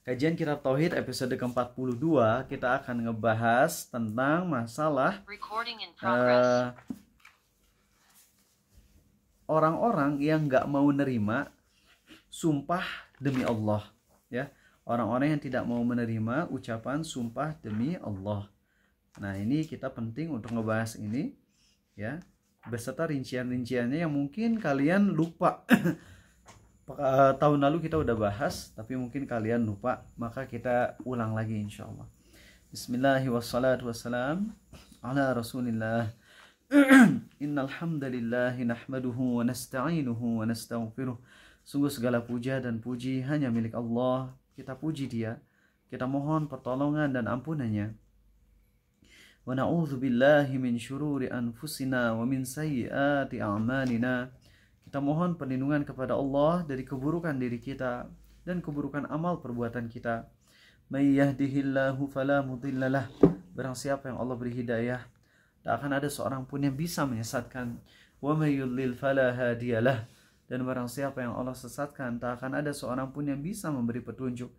Kajian Kitab Tauhid episode ke-42, kita akan ngebahas tentang masalah orang-orang yang nggak mau nerima sumpah demi Allah, ya. Orang-orang yang tidak mau menerima ucapan sumpah demi Allah. Nah, ini kita penting untuk ngebahas ini, ya, beserta rincian-rinciannya yang mungkin kalian lupa. Tahun lalu kita udah bahas, tapi mungkin kalian lupa, maka kita ulang lagi insyaallah. Bismillahirrahmanirrahim. Ala Rasulillah. Innal hamdalillah nahmaduhu wa nasta'inuhu wa nastaghfiruh. Sungguh segala puja dan puji hanya milik Allah. Kita puji Dia, kita mohon pertolongan dan ampunannya. Wa na'udzu billahi min syururi anfusina wa min sayyiati a'malina. Kita mohon perlindungan kepada Allah dari keburukan diri kita dan keburukan amal perbuatan kita. May yahdihillahu fala mudhillalah. Barang siapa yang Allah beri hidayah, tak akan ada seorang pun yang bisa menyesatkan. Wa may yudlil fala hadiyalah. Dan barang siapa yang Allah sesatkan, tak akan ada seorang pun yang bisa memberi petunjuk.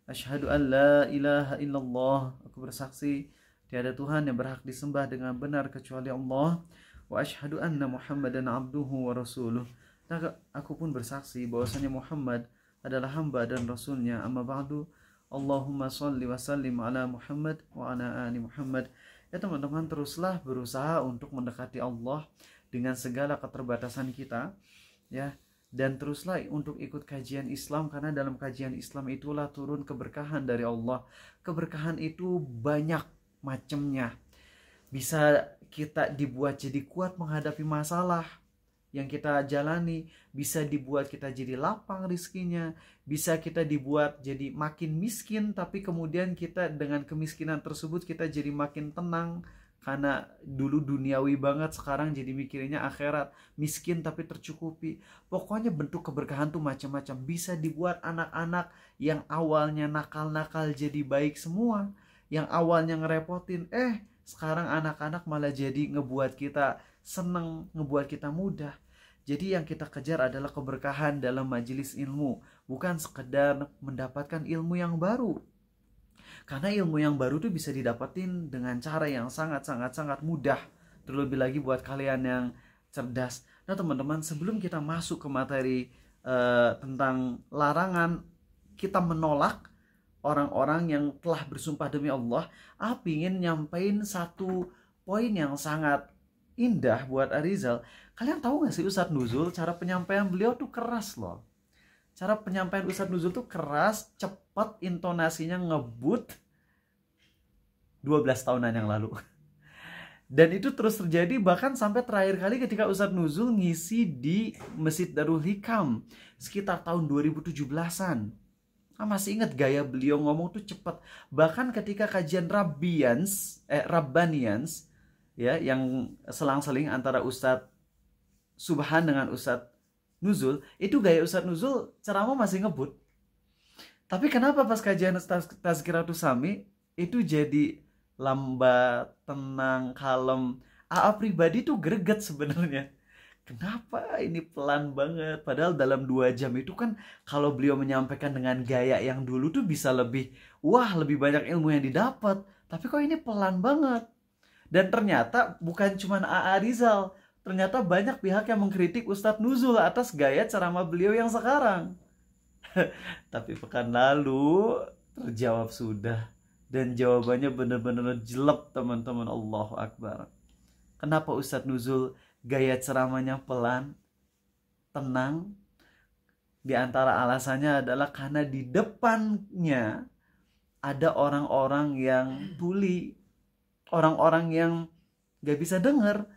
Asyhadu an la ilaha illallah. Aku bersaksi tiada Tuhan yang berhak disembah dengan benar kecuali Allah. Wa asyhadu anna Muhammadan abduhu wa rasuluh. Dan aku pun bersaksi bahwasanya Muhammad adalah hamba dan rasulnya. Amma ba'du. Allahumma shalli wa sallim ala Muhammad wa ala ali Muhammad. Ya teman-teman, teruslah berusaha untuk mendekati Allah dengan segala keterbatasan kita, ya. Dan teruslah untuk ikut kajian Islam, karena dalam kajian Islam itulah turun keberkahan dari Allah. Keberkahan itu banyak macamnya. Bisa kita dibuat jadi kuat menghadapi masalah yang kita jalani, bisa dibuat kita jadi lapang rizkinya, bisa kita dibuat jadi makin miskin, tapi kemudian kita dengan kemiskinan tersebut kita jadi makin tenang, karena dulu duniawi banget, sekarang jadi mikirnya akhirat, miskin tapi tercukupi. Pokoknya bentuk keberkahan tuh macam-macam. Bisa dibuat anak-anak yang awalnya nakal-nakal jadi baik semua, yang awalnya ngerepotin, sekarang anak-anak malah jadi ngebuat kita seneng, ngebuat kita mudah. Jadi yang kita kejar adalah keberkahan dalam majelis ilmu, bukan sekedar mendapatkan ilmu yang baru. Karena ilmu yang baru tuh bisa didapatin dengan cara yang sangat mudah. Terlebih lagi buat kalian yang cerdas. Nah teman-teman, sebelum kita masuk ke materi tentang larangan kita menolak orang-orang yang telah bersumpah demi Allah, ingin nyampein satu poin yang sangat indah buat Arizal. Kalian tahu gak sih Ustadz Nuzul, cara penyampaian beliau tuh keras loh. Cara penyampaian Ustadz Nuzul tuh keras, cepat, intonasinya ngebut. 12 tahunan yang lalu. Dan itu terus terjadi bahkan sampai terakhir kali ketika Ustadz Nuzul ngisi di Masjid Darul Hikam sekitar tahun 2017-an. Masih ingat gaya beliau ngomong tuh cepat. Bahkan ketika kajian Rabbanians, ya, yang selang-seling antara Ustadz Subhan dengan Ustadz Nuzul, itu gaya Ustadz Nuzul ceramah masih ngebut. Tapi kenapa pas kajian Tazkiratus Sami itu jadi lambat, tenang, kalem. Pribadi tuh greget sebenarnya. Kenapa ini pelan banget? Padahal dalam 2 jam itu kan kalau beliau menyampaikan dengan gaya yang dulu tuh bisa lebih banyak ilmu yang didapat. Tapi kok ini pelan banget? Dan ternyata bukan cuma A.A. Rizal. Ternyata banyak pihak yang mengkritik Ustadz Nuzul atas gaya ceramah beliau yang sekarang. Tapi pekan lalu terjawab sudah. Dan jawabannya benar-benar jelek teman-teman. Allahu Akbar. Kenapa Ustadz Nuzul gaya ceramahnya pelan, tenang? Di antara alasannya adalah karena di depannya ada orang-orang yang tuli, orang-orang yang gak bisa dengar.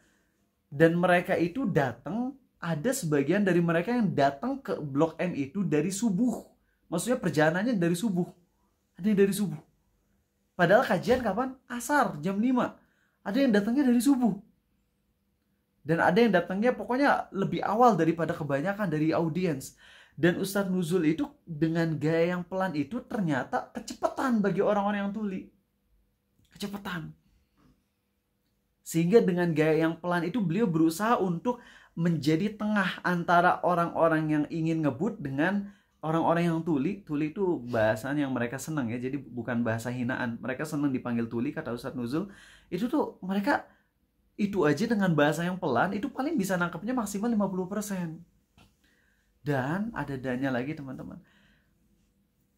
Dan mereka itu datang, ada sebagian dari mereka yang datang ke Blok M itu dari subuh. Maksudnya perjalanannya dari subuh. Ada yang dari subuh. Padahal kajian kapan? Asar, jam 5. Ada yang datangnya dari subuh. Dan ada yang datangnya pokoknya lebih awal daripada kebanyakan dari audiens. Dan Ustadz Nuzul itu dengan gaya yang pelan itu ternyata kecepatan bagi orang-orang yang tuli. Kecepatan. Sehingga dengan gaya yang pelan itu beliau berusaha untuk menjadi tengah antara orang-orang yang ingin ngebut dengan orang-orang yang tuli itu bahasan yang mereka senang ya, jadi bukan bahasa hinaan. Mereka senang dipanggil tuli, kata Ustadz Nuzul. Itu tuh mereka itu aja dengan bahasa yang pelan itu paling bisa nangkepnya maksimal 50%. Dan ada dannya lagi teman-teman.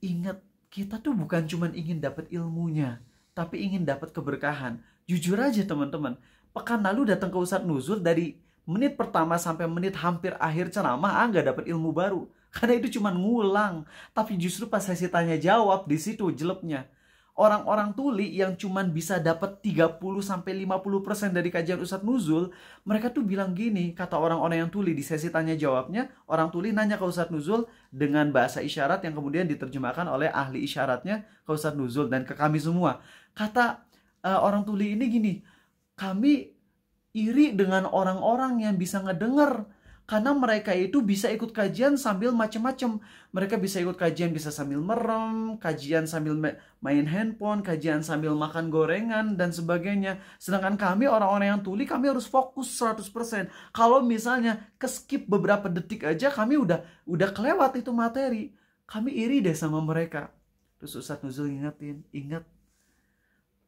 Ingat, kita tuh bukan cuma ingin dapat ilmunya, tapi ingin dapat keberkahan. Jujur aja teman-teman, pekan lalu datang ke Ustadz Nuzul, dari menit pertama sampai menit hampir akhir ceramah, nggak dapat ilmu baru. Karena itu cuma ngulang. Tapi justru pas sesi tanya jawab, di situ jeleknya. Orang-orang tuli yang cuma bisa dapat 30-50% dari kajian Ustadz Nuzul, mereka tuh bilang gini, kata orang-orang yang tuli di sesi tanya jawabnya, orang tuli nanya ke Ustadz Nuzul dengan bahasa isyarat yang kemudian diterjemahkan oleh ahli isyaratnya ke Ustadz Nuzul dan ke kami semua. Kata orang tuli ini gini, kami iri dengan orang-orang yang bisa ngedenger. Karena mereka itu bisa ikut kajian sambil macem-macem. Mereka bisa ikut kajian bisa sambil merem, kajian sambil main handphone, kajian sambil makan gorengan, dan sebagainya. Sedangkan kami orang-orang yang tuli, kami harus fokus 100%. Kalau misalnya keskip beberapa detik aja, kami udah kelewat itu materi. Kami iri deh sama mereka. Terus Ustadz Nuzul ingetin, ingat,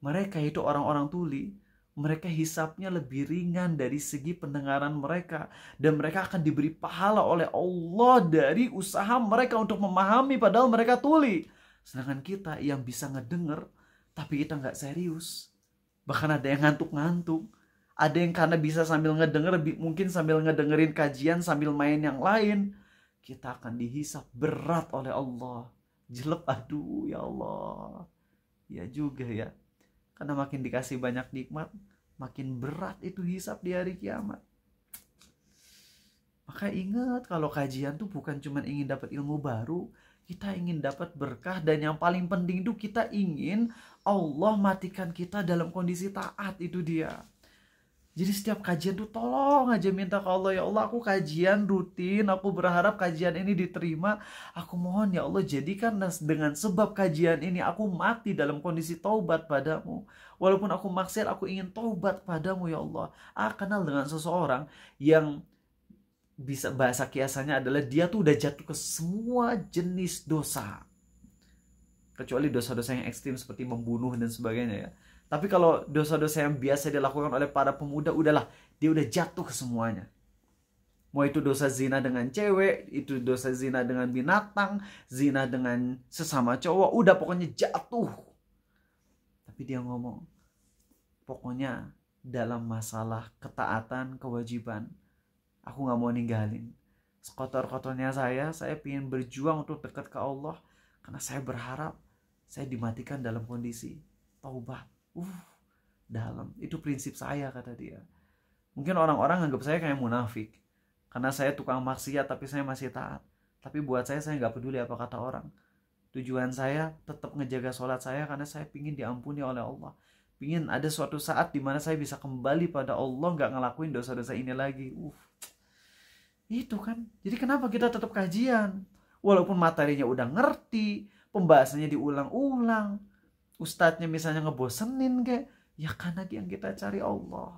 mereka itu orang-orang tuli, mereka hisapnya lebih ringan dari segi pendengaran mereka. Dan mereka akan diberi pahala oleh Allah dari usaha mereka untuk memahami padahal mereka tuli. Sedangkan kita yang bisa ngedenger, tapi kita nggak serius. Bahkan ada yang ngantuk-ngantuk. Ada yang karena bisa sambil ngedenger, mungkin sambil ngedengerin kajian, sambil main yang lain. Kita akan dihisap berat oleh Allah. Jelek, aduh ya Allah. Ya juga ya. Karena makin dikasih banyak nikmat, makin berat itu hisap di hari kiamat. Maka ingat, kalau kajian tuh bukan cuma ingin dapat ilmu baru, kita ingin dapat berkah, dan yang paling penting itu kita ingin Allah matikan kita dalam kondisi taat, itu dia. Jadi setiap kajian tuh tolong aja minta ke Allah, ya Allah aku kajian rutin, aku berharap kajian ini diterima. Aku mohon ya Allah jadikan dengan sebab kajian ini aku mati dalam kondisi taubat padamu. Walaupun aku maksiat, aku ingin taubat padamu ya Allah. Kenal dengan seseorang yang bisa bahasa kiasannya adalah dia tuh udah jatuh ke semua jenis dosa. Kecuali dosa-dosa yang ekstrim seperti membunuh dan sebagainya ya. Tapi kalau dosa-dosa yang biasa dilakukan oleh para pemuda, udahlah, dia udah jatuh ke semuanya. Mau itu dosa zina dengan cewek, itu dosa zina dengan binatang, zina dengan sesama cowok, udah pokoknya jatuh. Tapi dia ngomong, pokoknya dalam masalah ketaatan, kewajiban, aku gak mau ninggalin. Sekotor-kotornya saya pengen berjuang untuk dekat ke Allah, karena saya berharap saya dimatikan dalam kondisi taubat. Dalam. Itu prinsip saya, kata dia. Mungkin orang-orang anggap saya kayak munafik. Karena saya tukang maksiat tapi saya masih taat. Tapi buat saya gak peduli apa kata orang. Tujuan saya tetap ngejaga sholat saya karena saya pingin diampuni oleh Allah. Pingin ada suatu saat dimana saya bisa kembali pada Allah, gak ngelakuin dosa-dosa ini lagi. Itu kan. Jadi kenapa kita tetap kajian? Walaupun materinya udah ngerti, pembahasannya diulang-ulang, ustadznya misalnya ngebosenin kayak, ya karena yang kita cari Allah.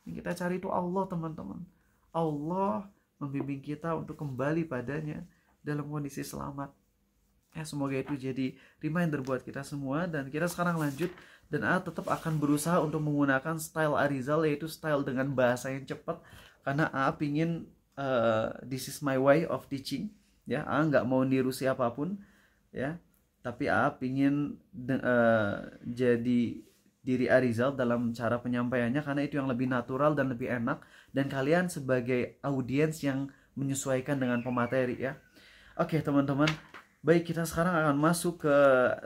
Yang kita cari itu Allah, teman-teman. Allah membimbing kita untuk kembali padanya dalam kondisi selamat. Ya, semoga itu jadi reminder buat kita semua. Dan kita sekarang lanjut, dan tetap akan berusaha untuk menggunakan style Arizal, yaitu style dengan bahasa yang cepat. Karena pingin this is my way of teaching. Ya, nggak mau niru siapapun. Ya, tapi pingin jadi diri Arizal dalam cara penyampaiannya, karena itu yang lebih natural dan lebih enak, dan kalian sebagai audiens yang menyesuaikan dengan pemateri ya. Oke teman-teman, baik, kita sekarang akan masuk ke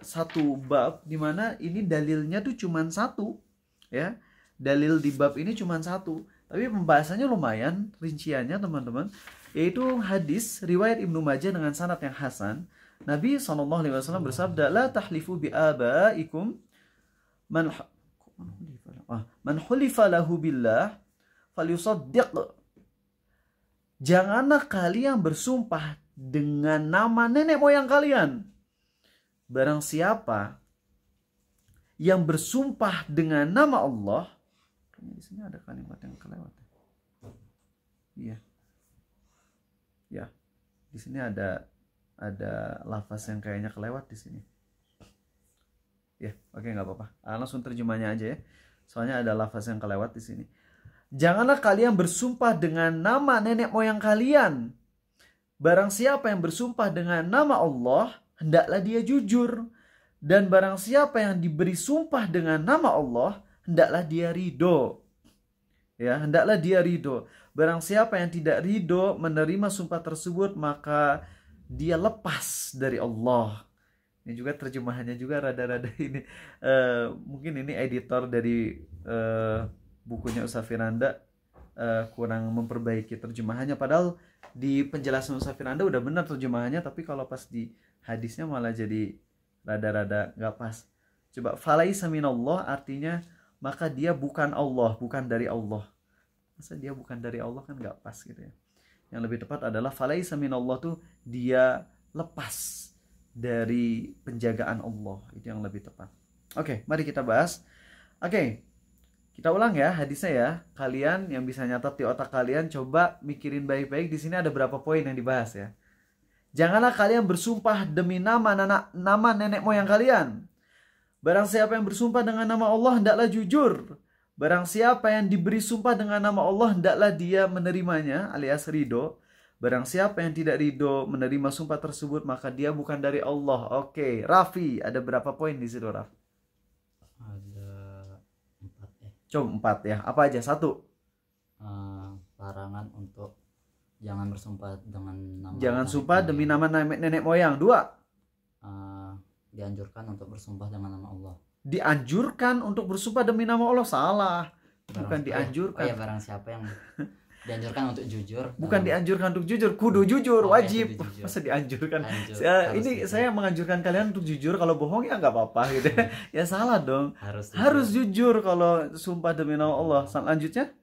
satu bab, dimana ini dalilnya tuh cuma satu ya. Dalil di bab ini cuma satu, tapi pembahasannya lumayan rinciannya teman-teman, yaitu hadis riwayat Ibnu Majah dengan sanad yang hasan. Nabi SAW bersabda, la tahlifu bi abaikum man hulifa lahu billah falyusaddiq. Janganlah kalian bersumpah dengan nama nenek moyang kalian. Barang siapa yang bersumpah dengan nama Allah, di sini ada kalimat yang kelewat. Iya. Ya. Di sini ada ada lafaz yang kayaknya kelewat di sini. Ya, oke, nggak apa-apa. Langsung terjemahnya aja ya. Soalnya ada lafaz yang kelewat di sini. Janganlah kalian bersumpah dengan nama nenek moyang kalian. Barang siapa yang bersumpah dengan nama Allah, hendaklah dia jujur. Dan barang siapa yang diberi sumpah dengan nama Allah, hendaklah dia ridho. Ya, hendaklah dia ridho. Barang siapa yang tidak ridho menerima sumpah tersebut, maka dia lepas dari Allah. Ini juga terjemahannya juga rada-rada ini. Mungkin ini editor dari bukunya Ustaz Firanda kurang memperbaiki terjemahannya. Padahal di penjelasan Ustaz Firanda udah benar terjemahannya, tapi kalau pas di hadisnya malah jadi rada-rada nggak pas. Coba falaisa minallah artinya maka dia bukan Allah, bukan dari Allah. Masa dia bukan dari Allah, kan nggak pas gitu ya. Yang lebih tepat adalah falaisa minallah tuh dia lepas dari penjagaan Allah. Itu yang lebih tepat. Oke, mari kita bahas. Oke, kita ulang ya hadisnya ya. Kalian yang bisa nyatat di otak kalian, coba mikirin baik-baik. Di sini ada berapa poin yang dibahas ya. Janganlah kalian bersumpah demi nama nenek moyang kalian. Barang siapa yang bersumpah dengan nama Allah, hendaklah jujur. Barang siapa yang diberi sumpah dengan nama Allah, hendaklah dia menerimanya alias ridho. Barang siapa yang tidak ridho menerima sumpah tersebut, maka dia bukan dari Allah. Oke, Raffi, ada berapa poin di situ, Raf? Ada 4 ya. Coba 4 ya. Apa aja? 1. Larangan untuk jangan bersumpah dengan nama. Jangan sumpah demi nama nenek moyang. 2. Dianjurkan untuk bersumpah dengan nama Allah. Dianjurkan untuk bersumpah demi nama Allah. Salah. Bukan dianjurkan. Oh ya, barang siapa yang dianjurkan untuk jujur. Bukan dianjurkan untuk jujur, kudu jujur, wajib. Masa dianjurkan? Ini saya menganjurkan kalian untuk jujur, kalau bohong ya nggak apa-apa gitu. Ya salah dong. Harus jujur kalau sumpah demi nama Allah. Selanjutnya,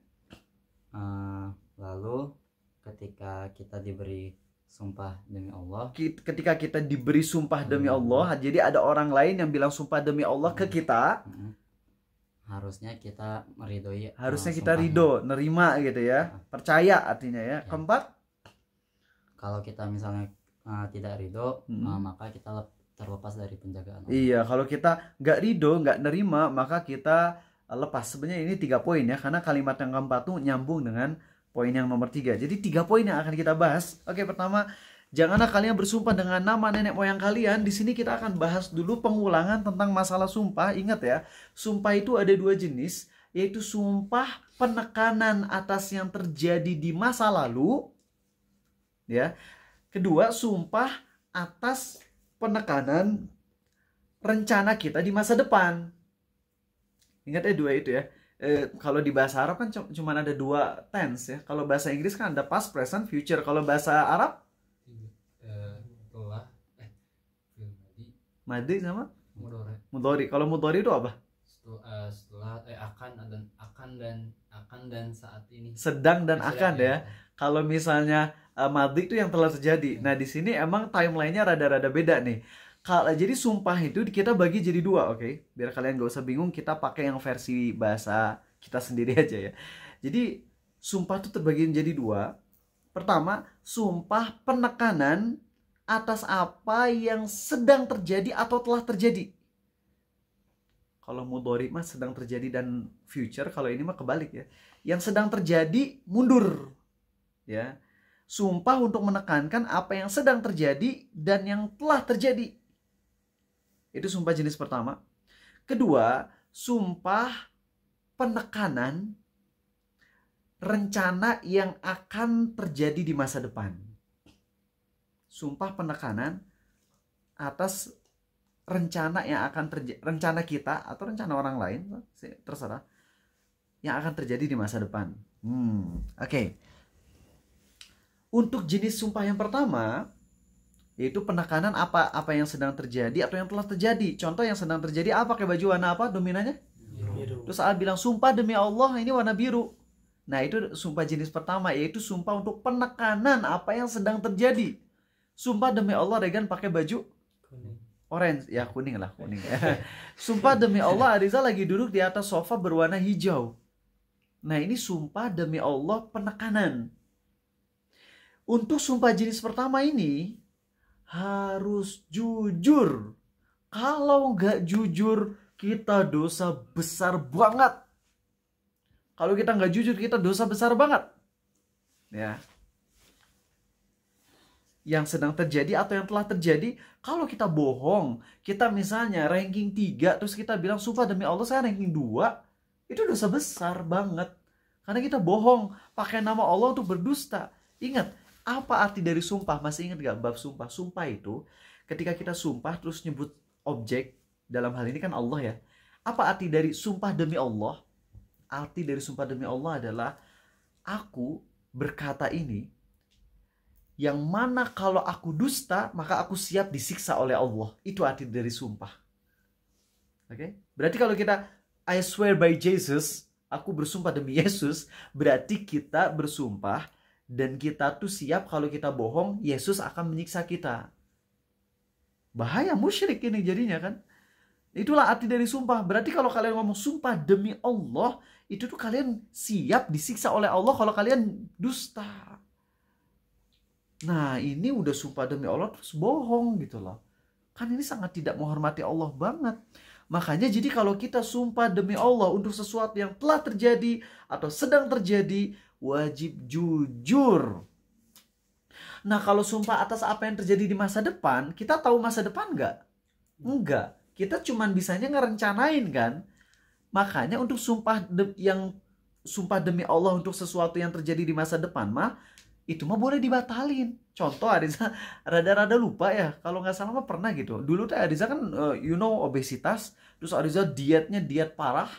lalu ketika kita diberi sumpah demi Allah, ketika kita diberi sumpah demi Allah, jadi ada orang lain yang bilang sumpah demi Allah ke kita, harusnya kita meridhoi, harusnya kita ridho, nerima gitu ya, percaya artinya ya. 4, kalau kita misalnya tidak ridho, maka kita terlepas dari penjagaan Allah. Iya, kalau kita nggak ridho, nggak nerima, maka kita lepas. Sebenarnya ini 3 poin ya, karena kalimat yang keempat tuh nyambung dengan poin yang nomor 3. Jadi 3 poin yang akan kita bahas. Oke, pertama, janganlah kalian bersumpah dengan nama nenek moyang kalian. Di sini kita akan bahas dulu pengulangan tentang masalah sumpah. Ingat ya, sumpah itu ada 2 jenis, yaitu sumpah penekanan atas yang terjadi di masa lalu, ya. Kedua, sumpah atas penekanan rencana kita di masa depan. Ingat ya 2 itu ya. Kalau di bahasa Arab kan cuma ada 2 tense ya. Kalau bahasa Inggris kan ada past, present, future. Kalau bahasa Arab madi sama mudhari. Kalau mudhari itu apa? Setelah akan dan saat ini. Sedang dan akan ya. Kalau misalnya madi itu yang telah terjadi. Nah, di sini emang timelinenya rada-rada beda nih. Jadi sumpah itu kita bagi jadi 2, oke? Biar kalian gak usah bingung, kita pakai yang versi bahasa kita sendiri aja ya. Jadi sumpah itu terbagi menjadi 2. Pertama, sumpah penekanan atas apa yang sedang terjadi atau telah terjadi. Kalau mudhari mah sedang terjadi dan future, kalau ini mah kebalik ya. Yang sedang terjadi mundur. Ya. Sumpah untuk menekankan apa yang sedang terjadi dan yang telah terjadi. Itu sumpah jenis pertama. Kedua, sumpah penekanan rencana yang akan terjadi di masa depan. Sumpah penekanan atas rencana yang akan terjadi, rencana kita atau rencana orang lain, terserah, yang akan terjadi di masa depan. Oke. Untuk jenis sumpah yang pertama, yaitu penekanan apa yang sedang terjadi atau yang telah terjadi. Contoh yang sedang terjadi apa, pakai baju warna apa dominannya? Biru. Terus saat bilang sumpah demi Allah ini warna biru. Nah, itu sumpah jenis pertama, yaitu sumpah untuk penekanan apa yang sedang terjadi. Sumpah demi Allah Regan pakai baju kuning. Orange, ya kuning lah, kuning. Sumpah demi Allah Ariza lagi duduk di atas sofa berwarna hijau. Nah, ini sumpah demi Allah penekanan. Untuk sumpah jenis pertama ini harus jujur. Kalau nggak jujur, kita dosa besar banget. Kalau kita nggak jujur, kita dosa besar banget. Ya. Yang sedang terjadi atau yang telah terjadi, kalau kita bohong, kita misalnya ranking 3, terus kita bilang, sumpah demi Allah saya ranking 2, itu dosa besar banget. Karena kita bohong, pakai nama Allah untuk berdusta. Ingat, apa arti dari sumpah? Masih ingat gak bab sumpah? Sumpah itu, ketika kita sumpah terus nyebut objek, dalam hal ini kan Allah ya. Apa arti dari sumpah demi Allah? Arti dari sumpah demi Allah adalah, aku berkata ini, yang mana kalau aku dusta, maka aku siap disiksa oleh Allah. Itu arti dari sumpah. Oke? Berarti kalau kita, I swear by Jesus, aku bersumpah demi Yesus, berarti kita bersumpah, dan kita tuh siap kalau kita bohong, Yesus akan menyiksa kita. Bahaya, musyrik ini jadinya kan. Itulah arti dari sumpah. Berarti kalau kalian ngomong sumpah demi Allah, itu tuh kalian siap disiksa oleh Allah kalau kalian dusta. Nah, ini udah sumpah demi Allah terus bohong gitu loh. Kan ini sangat tidak menghormati Allah banget. Makanya jadi kalau kita sumpah demi Allah untuk sesuatu yang telah terjadi atau sedang terjadi, wajib jujur. Nah, kalau sumpah atas apa yang terjadi di masa depan, kita tahu masa depan nggak? Enggak. Kita cuman bisanya ngerencanain kan. Makanya untuk sumpah demi Allah untuk sesuatu yang terjadi di masa depan mah, itu mah boleh dibatalin. Contoh, Ariza rada-rada lupa ya, kalau nggak salah mah pernah gitu. Dulu tuh Ariza kan obesitas, terus Ariza dietnya diet parah,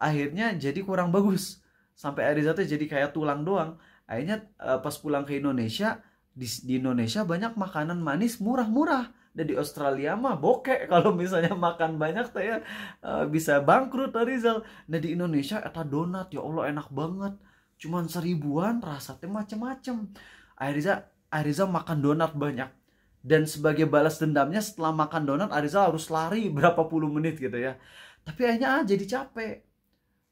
akhirnya jadi kurang bagus. Sampai Ariza tuh jadi kayak tulang doang. Akhirnya pas pulang ke Indonesia, di Indonesia banyak makanan manis murah-murah. Dan di Australia mah bokek kalau misalnya makan banyak tuh ya, bisa bangkrut Arizal. Nah di Indonesia eta donat, ya Allah enak banget. Cuman 1000-an, rasanya macem-macem. Ariza makan donat banyak. Dan sebagai balas dendamnya setelah makan donat, Ariza harus lari berapa puluh menit gitu ya. Tapi akhirnya jadi capek.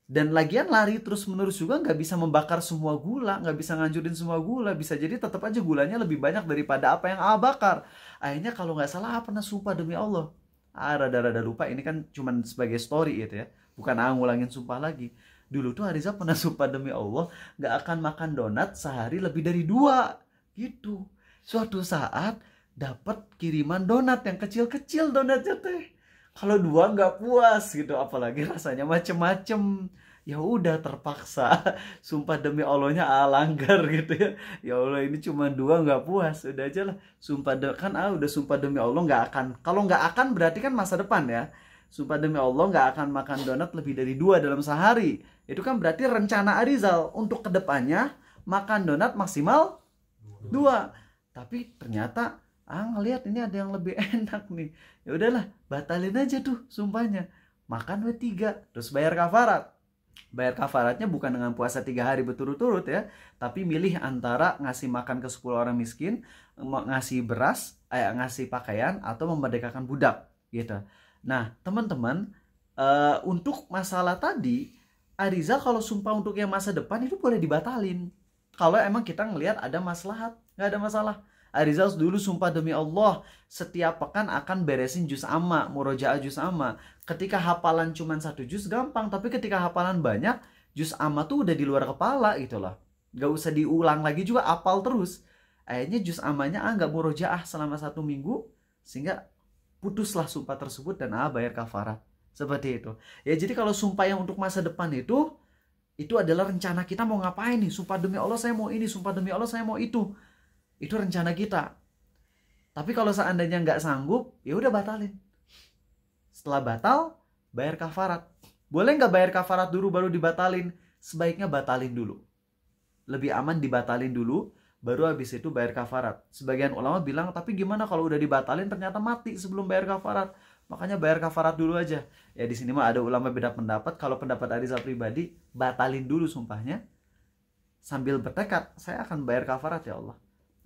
Dan lagian lari terus-menerus juga nggak bisa membakar semua gula, nggak bisa ngancurin semua gula. Bisa jadi tetap aja gulanya lebih banyak daripada apa yang bakar. Akhirnya kalau nggak salah pernah sumpah demi Allah. Rada-rada lupa, ini kan cuman sebagai story gitu ya. Bukan ngulangin sumpah lagi. Dulu tuh Ariza pernah sumpah demi Allah gak akan makan donat sehari lebih dari 2 gitu. Suatu saat dapat kiriman donat yang kecil-kecil donatnya teh. Kalau 2 gak puas gitu, apalagi rasanya macem-macem. Ya udah terpaksa sumpah demi Allahnya langgar gitu ya. Ya Allah ini cuma 2 gak puas, udah aja lah. Udah sumpah demi Allah gak akan. Kalau gak akan berarti kan masa depan ya. Sumpah demi Allah gak akan makan donat lebih dari 2 dalam sehari. Itu kan berarti rencana Arizal untuk kedepannya makan donat maksimal 2. Tapi ternyata ngelihat ini ada yang lebih enak nih. Ya udahlah, batalin aja tuh sumpahnya. Makan 3, terus bayar kafarat. Bayar kafaratnya bukan dengan puasa 3 hari berturut-turut ya, tapi milih antara ngasih makan ke 10 orang miskin, ngasih beras, ngasih pakaian, atau memerdekakan budak gitu. Nah teman-teman, untuk masalah tadi, Ariza kalau sumpah untuk yang masa depan itu boleh dibatalin. Kalau emang kita ngelihat ada maslahat, nggak ada masalah. Ariza dulu sumpah demi Allah setiap pekan akan beresin juz amma, murojaah juz amma. Ketika hafalan cuma 1 juz gampang, tapi ketika hafalan banyak, juz amma tuh udah di luar kepala gitu loh. Nggak usah diulang lagi juga, hafal terus. Akhirnya juz ammanya nggak murojaah selama 1 minggu, sehingga putuslah sumpah tersebut dan bayar kafarat. Seperti itu. Ya jadi kalau sumpah yang untuk masa depan itu adalah rencana kita mau ngapain nih. Sumpah demi Allah saya mau ini, sumpah demi Allah saya mau itu. Itu rencana kita. Tapi kalau seandainya nggak sanggup, ya udah batalin. Setelah batal, bayar kafarat. Boleh nggak bayar kafarat dulu baru dibatalin? Sebaiknya batalin dulu. Lebih aman dibatalin dulu, baru habis itu bayar kafarat. Sebagian ulama bilang, tapi gimana kalau udah dibatalin ternyata mati sebelum bayar kafarat? Makanya bayar kafarat dulu aja. Ya di sini mah ada ulama beda pendapat. Kalau pendapat Ariza pribadi, batalin dulu sumpahnya sambil bertekad, saya akan bayar kafarat ya Allah.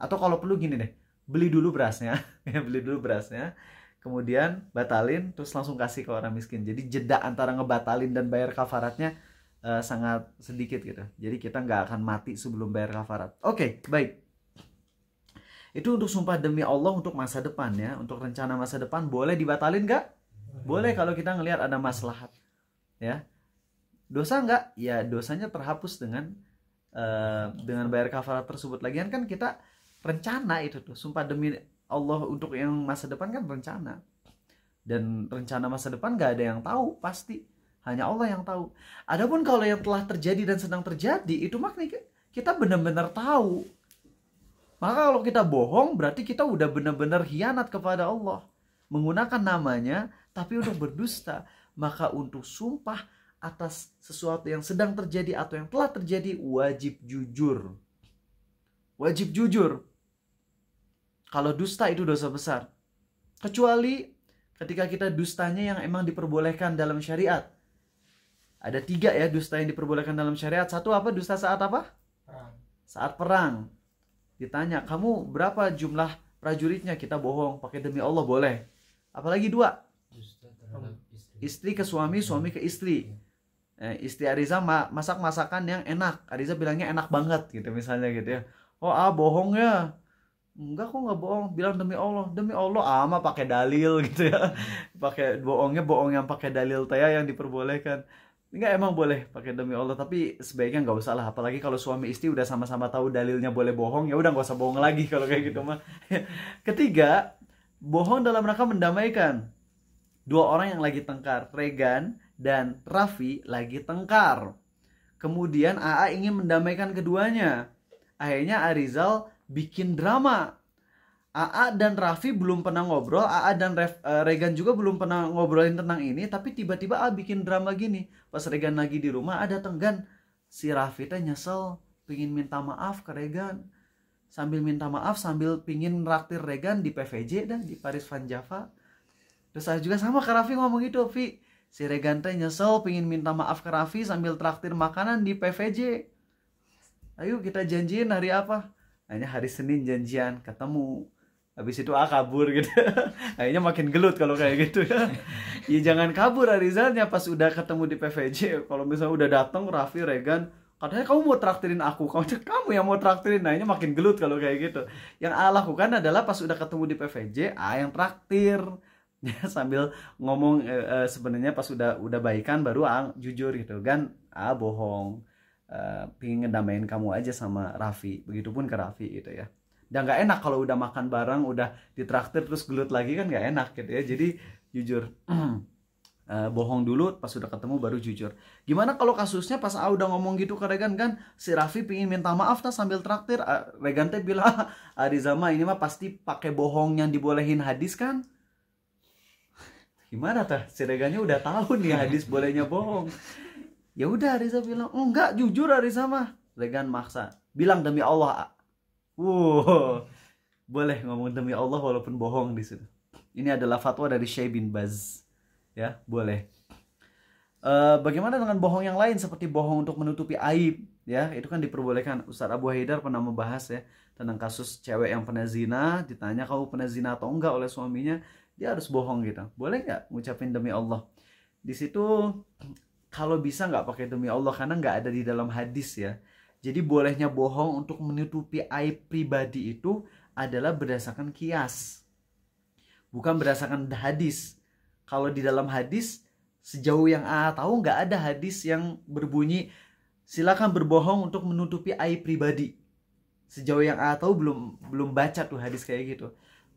Atau kalau perlu gini deh, beli dulu berasnya, beli dulu berasnya, kemudian batalin, terus langsung kasih ke orang miskin. Jadi jeda antara ngebatalin dan bayar kafaratnya sangat sedikit gitu. Jadi kita nggak akan mati sebelum bayar kafarat. Oke, baik. Itu untuk sumpah demi Allah untuk masa depan ya, untuk rencana masa depan boleh dibatalin nggak? Boleh kalau kita ngelihat ada maslahat. Ya. Dosa nggak? Ya dosanya terhapus dengan bayar kafarat tersebut. Lagian kan kita rencana itu tuh, sumpah demi Allah untuk yang masa depan kan rencana. Dan rencana masa depan nggak ada yang tahu pasti. Hanya Allah yang tahu. Adapun kalau yang telah terjadi dan sedang terjadi, itu maknanya kita benar-benar tahu. Maka kalau kita bohong, berarti kita udah benar-benar khianat kepada Allah. Menggunakan namanya, tapi untuk berdusta. Maka untuk sumpah atas sesuatu yang sedang terjadi atau yang telah terjadi, wajib jujur. Wajib jujur. Kalau dusta itu dosa besar. Kecuali ketika kita dustanya yang emang diperbolehkan dalam syariat. Ada 3 ya dusta yang diperbolehkan dalam syariat. 1 apa? Dusta saat apa? Perang. Saat perang. Ditanya, kamu berapa jumlah prajuritnya? Kita bohong, pakai demi Allah boleh. Apalagi 2. Dusta terhadap istri. Istri ke suami, suami ke istri. Istri Ariza masak masakan yang enak. Ariza bilangnya enak banget gitu misalnya gitu ya. Oh bohong ya. Enggak, kok nggak bohong, bilang demi Allah. Demi Allah ama pakai dalil gitu ya. Pakai bohongnya bohong yang pakai dalil taya yang diperbolehkan. Enggak, emang boleh pakai demi Allah, tapi sebaiknya nggak usah lah. Apalagi kalau suami istri udah sama-sama tahu dalilnya boleh bohong, ya udah nggak usah bohong lagi kalau kayak gitu mah. Ketiga, bohong dalam rangka mendamaikan. 2 orang yang lagi tengkar, Regan dan Raffi lagi tengkar. Kemudian AA ingin mendamaikan keduanya. Akhirnya Arizal bikin drama. AA dan Raffi belum pernah ngobrol, AA dan Regan juga belum pernah ngobrolin tentang ini, tapi tiba-tiba AA bikin drama gini. Pas Regan lagi di rumah, ada tenggan. Si Raffi teh nyesel, pingin minta maaf ke Regan. Sambil minta maaf, sambil pingin raktir Regan di PVJ dah, di Paris Van Java. Terus saya juga sama ke Raffi ngomong gitu, Vi. Si Regan teh nyesel, pingin minta maaf ke Raffi sambil traktir makanan di PVJ. Ayo kita janjiin hari apa? Hanya hari Senin janjian, ketemu. Habis itu kabur gitu. Akhirnya makin gelut kalau kayak gitu ya. Ya jangan kabur Arizalnya pas udah ketemu di PVJ. Kalau misalnya udah datang Raffi, Regan, katanya kamu mau traktirin aku. Kamu yang mau traktirin. Akhirnya makin gelut kalau kayak gitu. Yang A lakukan adalah pas udah ketemu di PVJ, A yang traktir. Ya, sambil ngomong sebenarnya pas udah baikan baru A jujur gitu kan. A bohong. Pengen ngedamain kamu aja sama Raffi. Begitupun ke Raffi gitu ya. Dan gak enak kalau udah makan bareng, udah ditraktir terus gelut lagi kan gak enak gitu ya. Jadi jujur, bohong dulu, pas udah ketemu baru jujur. Gimana kalau kasusnya pas A udah ngomong gitu ke Regan kan, si Raffi pingin minta maaf tak sambil traktir, Regan teh bilang, Arizama ini mah pasti pakai bohong yang dibolehin hadis kan? Gimana tah? Si Regannya udah tahu nih hadis bolehnya bohong. Ya udah Ariza bilang, enggak jujur Arizama. Regan maksa, bilang demi Allah. Boleh ngomong demi Allah walaupun bohong di situ. Ini adalah fatwa dari Syekh bin Baz. Ya, boleh. Bagaimana dengan bohong yang lain seperti bohong untuk menutupi aib? Ya, itu kan diperbolehkan. Ustaz Abu Haidar pernah membahas ya tentang kasus cewek yang pernah zina, ditanya kamu pernah zina atau enggak oleh suaminya, dia harus bohong gitu. Boleh nggak ngucapin demi Allah? Di situ kalau bisa nggak pakai demi Allah karena nggak ada di dalam hadis ya. Jadi bolehnya bohong untuk menutupi aib pribadi itu adalah berdasarkan kias. Bukan berdasarkan hadis. Kalau di dalam hadis, sejauh yang A tahu nggak ada hadis yang berbunyi silakan berbohong untuk menutupi aib pribadi. Sejauh yang A tahu belum baca tuh hadis kayak gitu.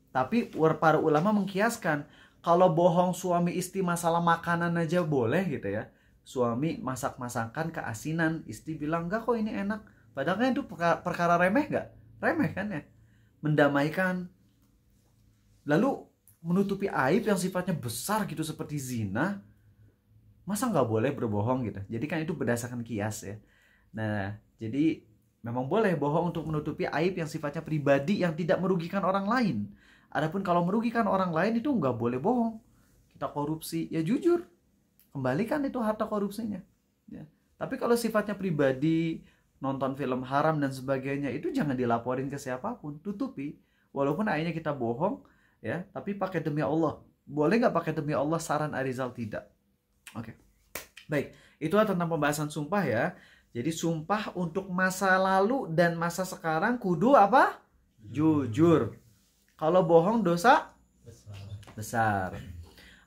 Tapi para ulama mengkiaskan kalau bohong suami istri masalah makanan aja boleh gitu ya. Suami masak masakan keasinan, istri bilang enggak kok ini enak, padahal kan itu perkara remeh nggak? Remeh kan ya, mendamaikan. Lalu menutupi aib yang sifatnya besar gitu seperti zina, masa nggak boleh berbohong gitu? Jadi kan itu berdasarkan kias ya. Nah jadi memang boleh bohong untuk menutupi aib yang sifatnya pribadi yang tidak merugikan orang lain. Adapun kalau merugikan orang lain itu nggak boleh bohong. Kita korupsi ya jujur, kembalikan itu harta korupsinya ya. Tapi kalau sifatnya pribadi, nonton film haram dan sebagainya, itu jangan dilaporin ke siapapun, tutupi. Walaupun akhirnya kita bohong ya, tapi pakai demi Allah. Boleh nggak pakai demi Allah? Saran Arizal tidak. Oke. Baik, itulah tentang pembahasan sumpah ya. Jadi sumpah untuk masa lalu dan masa sekarang kudu apa? jujur. Kalau bohong dosa Besar. besar.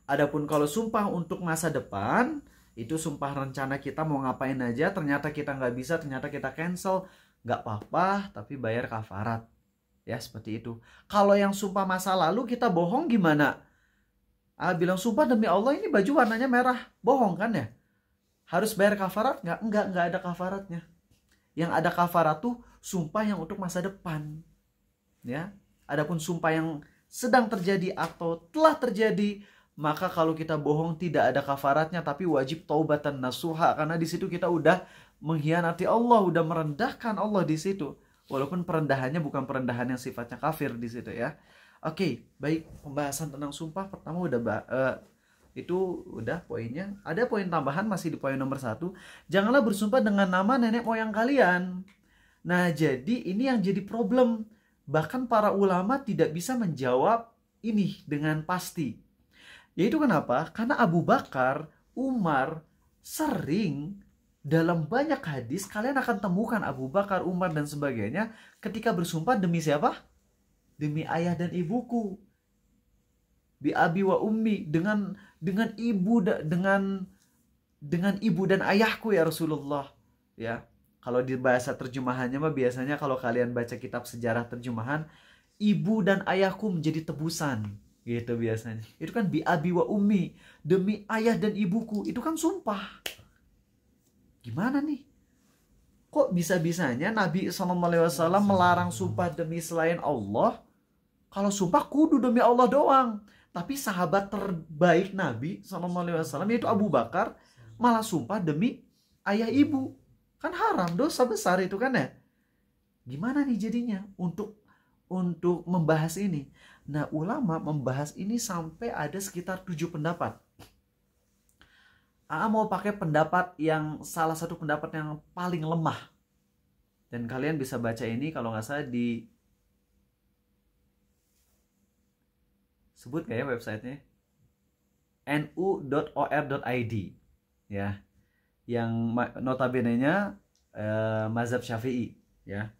Adapun kalau sumpah untuk masa depan, itu sumpah rencana kita mau ngapain aja, ternyata kita nggak bisa, ternyata kita cancel, nggak apa-apa, tapi bayar kafarat. Ya seperti itu. Kalau yang sumpah masa lalu kita bohong gimana? Bilang sumpah demi Allah ini baju warnanya merah, bohong kan ya? Harus bayar kafarat nggak? Nggak ada kafaratnya. Yang ada kafarat tuh sumpah yang untuk masa depan. Ya. Adapun sumpah yang sedang terjadi atau telah terjadi, maka kalau kita bohong tidak ada kafaratnya, tapi wajib taubatan nasuha, karena di situ kita udah mengkhianati Allah, udah merendahkan Allah di situ. Walaupun perendahannya bukan perendahan yang sifatnya kafir di situ ya. Oke, baik, pembahasan tentang sumpah pertama itu udah poinnya. Ada poin tambahan masih di poin nomor 1. Janganlah bersumpah dengan nama nenek moyang kalian. Nah, jadi ini yang jadi problem. Bahkan para ulama tidak bisa menjawab ini dengan pasti. Yaitu kenapa? Karena Abu Bakar, Umar sering dalam banyak hadis kalian akan temukan Abu Bakar, Umar dan sebagainya ketika bersumpah demi siapa? Demi ayah dan ibuku. Bi abi wa ummi, dengan ibu dengan ibu dan ayahku ya Rasulullah. Ya. Kalau di bahasa terjemahannya mah biasanya kalau kalian baca kitab sejarah terjemahan, ibu dan ayahku menjadi tebusan, gitu biasanya. Itu kan bi abi wa ummi, demi ayah dan ibuku, itu kan sumpah. Gimana nih? Kok bisa-bisanya Nabi SAW melarang sumpah demi selain Allah? Kalau sumpah kudu demi Allah doang. Tapi sahabat terbaik Nabi SAW yaitu Abu Bakar malah sumpah demi ayah ibu. Kan haram, dosa besar itu kan ya. Gimana nih jadinya untuk membahas ini? Nah, ulama membahas ini sampai ada sekitar 7 pendapat. Mau pakai pendapat yang salah satu pendapat yang paling lemah. Dan kalian bisa baca ini kalau nggak salah di sebut kayak websitenya nu.or.id ya, yang notabene-nya mazhab Syafi'i ya.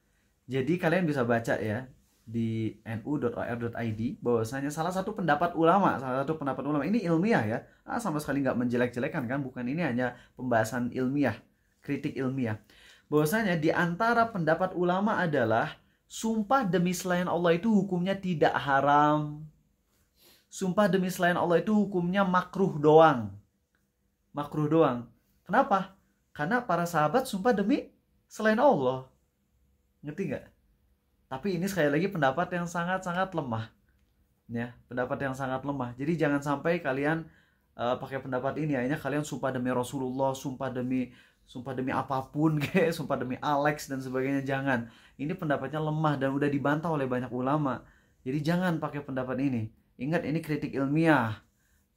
Jadi kalian bisa baca ya di nu.or.id bahwasanya salah satu pendapat ulama ini ilmiah ya, sama sekali nggak menjelek-jelekan kan, bukan, ini hanya pembahasan ilmiah, kritik ilmiah, bahwasanya di antara pendapat ulama adalah sumpah demi selain Allah itu hukumnya tidak haram. Sumpah demi selain Allah itu hukumnya makruh doang. Makruh doang. Kenapa? Karena para sahabat sumpah demi selain Allah. Ngerti nggak? Tapi ini sekali lagi pendapat yang sangat-sangat lemah. Ya, pendapat yang sangat lemah. Jadi jangan sampai kalian pakai pendapat ini, akhirnya kalian sumpah demi Rasulullah, sumpah demi apapun, kayak sumpah demi Alex dan sebagainya. Jangan. Ini pendapatnya lemah dan udah dibantah oleh banyak ulama. Jadi jangan pakai pendapat ini. Ingat, ini kritik ilmiah,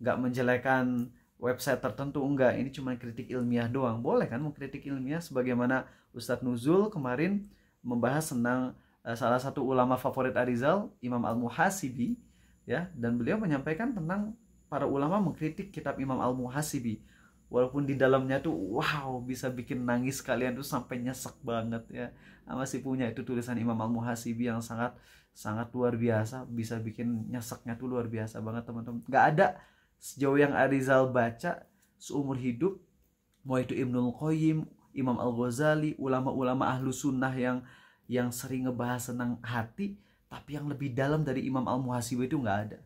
nggak menjelekan website tertentu, enggak. Ini cuma kritik ilmiah doang. Boleh kan mengkritik ilmiah, sebagaimana Ustadz Nuzul kemarin membahas tentang salah satu ulama favorit Arizal, Imam Al-Muhasibi, ya, dan beliau menyampaikan tentang para ulama mengkritik kitab Imam Al-Muhasibi. Walaupun di dalamnya tuh wow, bisa bikin nangis kalian tuh sampai nyesek banget ya. Masih punya itu tulisan Imam Al-Muhasibi yang sangat luar biasa, bisa bikin nyeseknya tuh luar biasa banget teman-teman. Gak ada sejauh yang Arizal baca seumur hidup, mau itu Ibnul Qayyim, Imam Al-Ghazali, ulama-ulama ahlu sunnah yang sering ngebahas tentang hati, tapi yang lebih dalam dari Imam Al-Muhasibi itu nggak ada.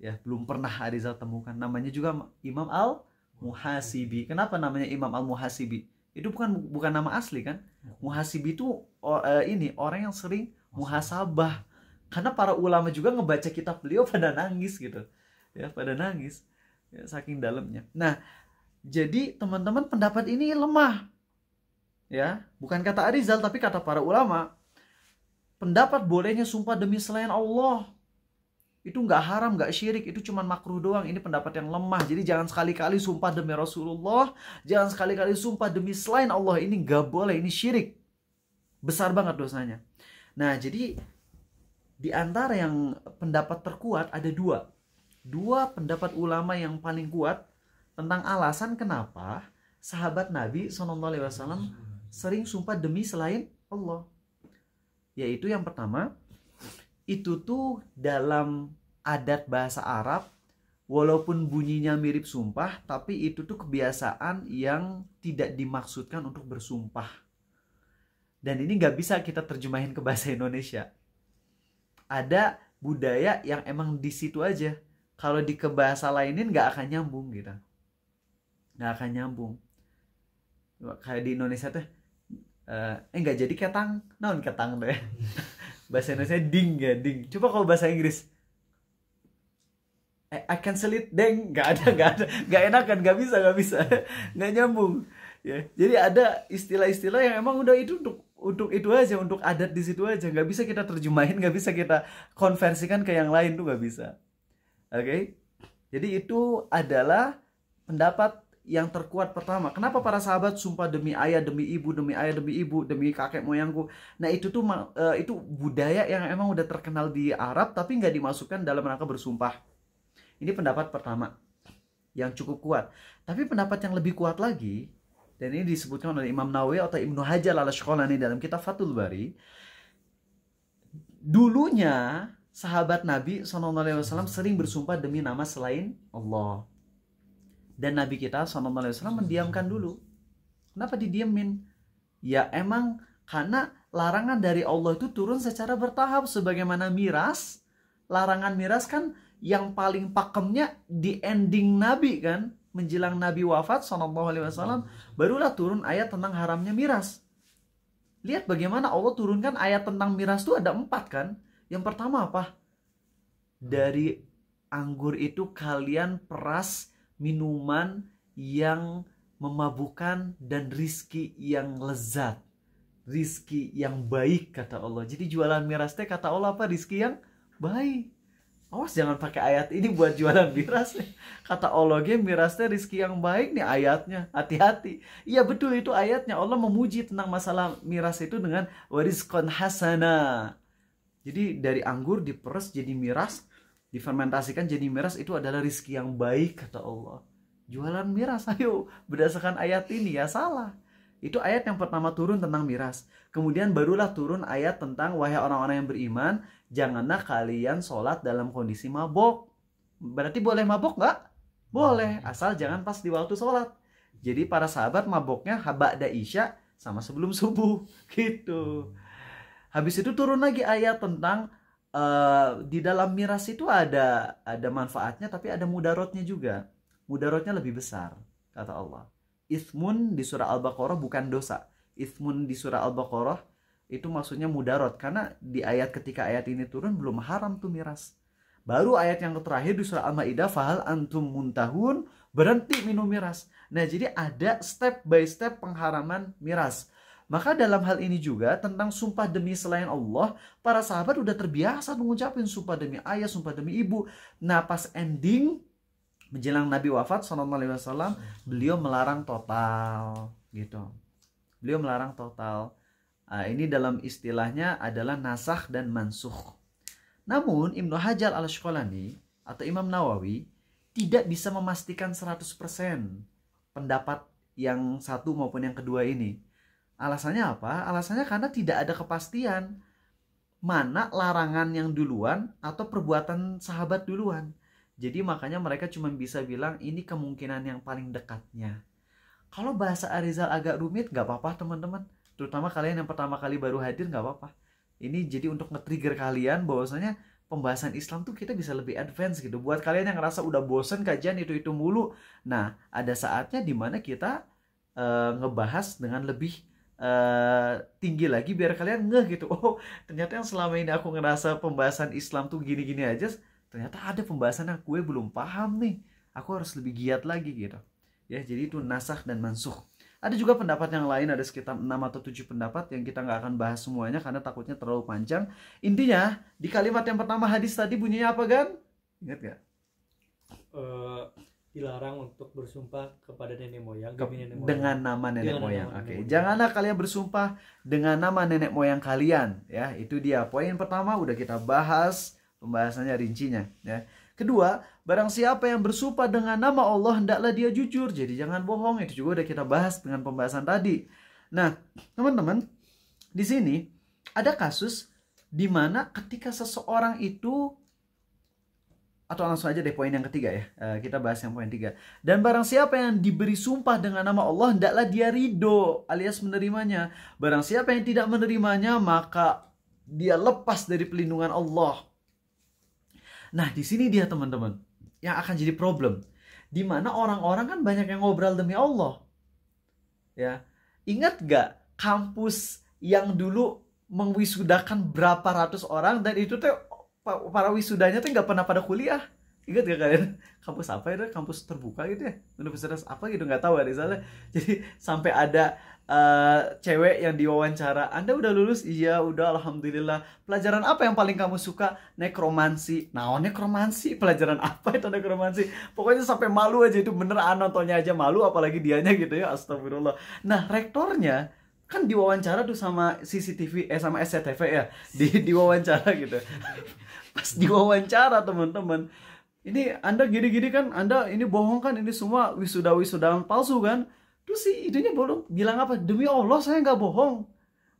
Ya, belum pernah Arizal temukan. Namanya juga Imam Al-Muhasibi. Kenapa namanya Imam Al-Muhasibi? Itu bukan nama asli kan? Muhasibi itu ini orang yang sering muhasabah. Karena para ulama juga ngebaca kitab beliau pada nangis gitu. Ya, pada nangis. Ya, saking dalamnya. Nah, jadi teman-teman pendapat ini lemah. Ya, bukan kata Arizal tapi kata para ulama. Pendapat bolehnya sumpah demi selain Allah itu nggak haram, nggak syirik, itu cuma makruh doang. Ini pendapat yang lemah. Jadi jangan sekali-kali sumpah demi Rasulullah, jangan sekali-kali sumpah demi selain Allah. Ini nggak boleh, ini syirik. Besar banget dosanya. Nah, jadi di antara yang pendapat terkuat ada dua pendapat ulama yang paling kuat tentang alasan kenapa sahabat Nabi SAW sering sumpah demi selain Allah. Yaitu yang pertama, itu tuh dalam adat bahasa Arab, walaupun bunyinya mirip sumpah, tapi itu tuh kebiasaan yang tidak dimaksudkan untuk bersumpah. Dan ini nggak bisa kita terjemahin ke bahasa Indonesia. Ada budaya yang emang di situ aja. Kalau di ke bahasa lainin nggak akan nyambung gitu. Nggak akan nyambung. Kayak di Indonesia tuh, nggak jadi ketang. Naon ketang deh. Bahasa Indonesia ding ya, ding. Coba kalau bahasa Inggris, I cancel it, deng, nggak enak kan, nggak bisa, nggak nyambung, ya. Jadi ada istilah-istilah yang emang udah itu untuk itu aja, untuk adat di situ aja, nggak bisa kita terjemahin, nggak bisa kita konversikan ke yang lain tuh, nggak bisa. Oke? Jadi itu adalah pendapat yang terkuat pertama. Kenapa para sahabat sumpah demi ayah, demi ibu, demi ayah, demi ibu, demi kakek moyangku? Nah itu tuh itu budaya yang emang udah terkenal di Arab, tapi nggak dimasukkan dalam rangka bersumpah. Ini pendapat pertama yang cukup kuat. Tapi pendapat yang lebih kuat lagi, dan ini disebutkan oleh Imam Nawawi atau Ibnu Hajar al-Asqalani dalam kitab Fathul Bari. Dulunya sahabat Nabi SAW sering bersumpah demi nama selain Allah. Dan Nabi kita SAW mendiamkan dulu. Kenapa didiemin? Ya emang karena larangan dari Allah itu turun secara bertahap. Sebagaimana miras, larangan miras kan yang paling pakemnya di ending Nabi kan, menjelang Nabi wafat SAW, barulah turun ayat tentang haramnya miras. Lihat bagaimana Allah turunkan ayat tentang miras itu ada 4 kan. Yang pertama apa? Dari anggur itu kalian peras minuman yang memabukkan dan rizki yang lezat, rizki yang baik, kata Allah. Jadi jualan miras teh kata Allah apa? Rizki yang baik. Awas jangan pakai ayat ini buat jualan miras. Kata Allah, miras teh rizki yang baik nih ayatnya. Hati-hati. Iya betul itu ayatnya. Allah memuji tentang masalah miras itu dengan warizqan hasana. Jadi dari anggur diperes jadi miras, difermentasikan jadi miras, itu adalah rizki yang baik, kata Allah. Jualan miras, ayo berdasarkan ayat ini, ya salah. Itu ayat yang pertama turun tentang miras. Kemudian barulah turun ayat tentang wahai orang-orang yang beriman, janganlah kalian sholat dalam kondisi mabok. Berarti boleh mabok nggak? Boleh, asal jangan pas di waktu sholat. Jadi para sahabat maboknya ba'da isya sama sebelum subuh, gitu. Habis itu turun lagi ayat tentang di dalam miras itu ada manfaatnya, tapi ada mudaratnya juga. Mudaratnya lebih besar, kata Allah. Ithmun di surah Al-Baqarah bukan dosa. Ithmun di surah Al-Baqarah itu maksudnya mudarat. Karena di ayat ketika ayat ini turun belum haram tuh miras. Baru ayat yang terakhir di surah Al-Maidah, fahal antum muntahun, berhenti minum miras. Nah jadi ada step by step pengharaman miras. Maka dalam hal ini juga tentang sumpah demi selain Allah, para sahabat udah terbiasa mengucapin sumpah demi ayah, sumpah demi ibu. Nah pas ending menjelang Nabi wafat SAW, beliau melarang total, gitu. Beliau melarang total. Ini dalam istilahnya adalah nasakh dan mansukh. Namun Ibnu Hajar al-Asqalani atau Imam Nawawi tidak bisa memastikan 100% pendapat yang satu maupun yang kedua ini. Alasannya apa? Alasannya karena tidak ada kepastian mana larangan yang duluan atau perbuatan sahabat duluan. Jadi makanya mereka cuma bisa bilang ini kemungkinan yang paling dekatnya. Kalau bahasa Arizal agak rumit, gak apa-apa teman-teman. Terutama kalian yang pertama kali baru hadir, gak apa-apa. Ini jadi untuk nge-trigger kalian bahwasanya pembahasan Islam tuh kita bisa lebih advance gitu. Buat kalian yang ngerasa udah bosen kajian itu mulu. Nah, ada saatnya dimana kita ngebahas dengan lebih tinggi lagi biar kalian ngeh gitu. Oh, ternyata yang selama ini aku ngerasa pembahasan Islam tuh gini-gini aja, ternyata ada pembahasan yang gue belum paham nih. Aku harus lebih giat lagi gitu. Ya, jadi itu nasakh dan mansukh. Ada juga pendapat yang lain, ada sekitar 6 atau 7 pendapat yang kita nggak akan bahas semuanya karena takutnya terlalu panjang. Intinya, di kalimat yang pertama hadis tadi bunyinya apa, Gan? Ingat gak? Dilarang untuk bersumpah kepada nenek moyang, dengan nama nenek moyang. Oke. Janganlah kalian bersumpah dengan nama nenek moyang kalian, ya. Itu dia. Poin pertama udah kita bahas pembahasannya rincinya, ya. Kedua, barang siapa yang bersumpah dengan nama Allah hendaklah dia jujur. Jadi jangan bohong. Itu juga udah kita bahas dengan pembahasan tadi. Nah, teman-teman, di sini ada kasus Dimana ketika seseorang itu, atau langsung aja deh poin yang ketiga ya, kita bahas yang poin 3. Dan barang siapa yang diberi sumpah dengan nama Allah, hendaklah dia ridho alias menerimanya. Barang siapa yang tidak menerimanya, maka dia lepas dari pelindungan Allah. Nah, di sini dia teman-teman yang akan jadi problem. Dimana orang-orang kan banyak yang ngobrol demi Allah. Ya, ingat gak kampus yang dulu mengwisudakan berapa ratus orang, dan itu tuh para wisudanya tuh nggak pernah pada kuliah. Ingat gak kalian? Kampus apa itu? Kampus terbuka gitu ya? Universitas apa gitu, nggak tahu ya misalnya. Jadi sampai ada cewek yang diwawancara, Anda udah lulus? Iya udah, alhamdulillah. Pelajaran apa yang paling kamu suka? Nekromansi. Nah, nekromansi, pelajaran apa itu nekromansi? Pokoknya sampai malu aja, itu bener, nontonnya aja malu, apalagi dianya gitu ya, astagfirullah. Nah, rektornya kan diwawancara tuh sama CCTV, sama SCTV ya, diwawancara gitu. Pas diwawancara teman-teman, ini Anda gini-gini kan, Anda ini bohong kan, ini semua wisuda-wisudaan palsu kan. Terus si idenya bilang apa? Demi Allah saya nggak bohong.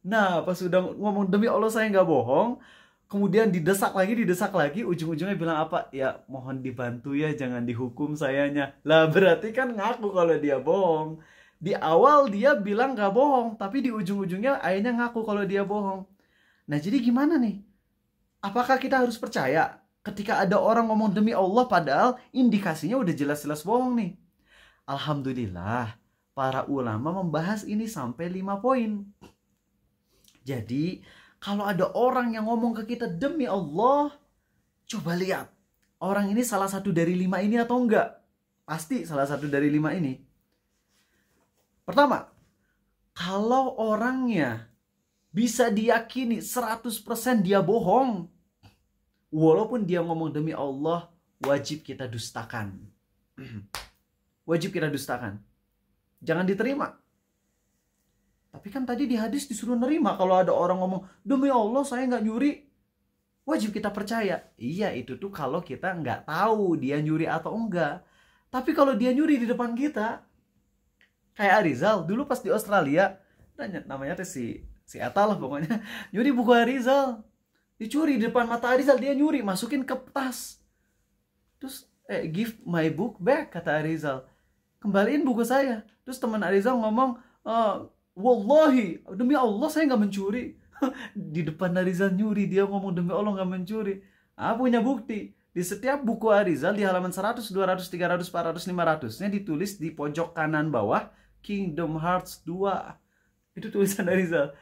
Nah, pas sudah ngomong demi Allah saya nggak bohong, kemudian didesak lagi, ujung-ujungnya bilang apa? Ya mohon dibantu ya, jangan dihukum sayanya. Lah berarti kan ngaku kalau dia bohong. Di awal dia bilang nggak bohong, tapi di ujung-ujungnya akhirnya ngaku kalau dia bohong. Nah, jadi gimana nih? Apakah kita harus percaya ketika ada orang ngomong demi Allah padahal indikasinya udah jelas-jelas bohong nih? Alhamdulillah, para ulama membahas ini sampai 5 poin. Jadi, kalau ada orang yang ngomong ke kita demi Allah, coba lihat, orang ini salah satu dari 5 ini atau enggak? Pasti salah satu dari 5 ini. Pertama, kalau orangnya bisa diyakini 100% dia bohong, walaupun dia ngomong demi Allah, wajib kita dustakan. Wajib kita dustakan. Jangan diterima. Tapi kan tadi di hadis disuruh nerima. Kalau ada orang ngomong, demi Allah saya nggak nyuri, wajib kita percaya. Iya, itu tuh kalau kita nggak tahu dia nyuri atau enggak. Tapi kalau dia nyuri di depan kita, kayak Arizal dulu pas di Australia, namanya tuh si Eta lah pokoknya, nyuri buku Arizal, dicuri di depan mata Arizal, dia nyuri, masukin ke tas. Terus give my book back, kata Arizal, kembaliin buku saya. Terus teman Arizal ngomong, wallahi demi Allah saya nggak mencuri. Di depan Arizal nyuri, dia ngomong demi Allah nggak mencuri. Punya bukti. Di setiap buku Arizal di halaman 100, 200, 300, 400, 500-nya ditulis di pojok kanan bawah Kingdom Hearts 2. Itu tulisan Arizal.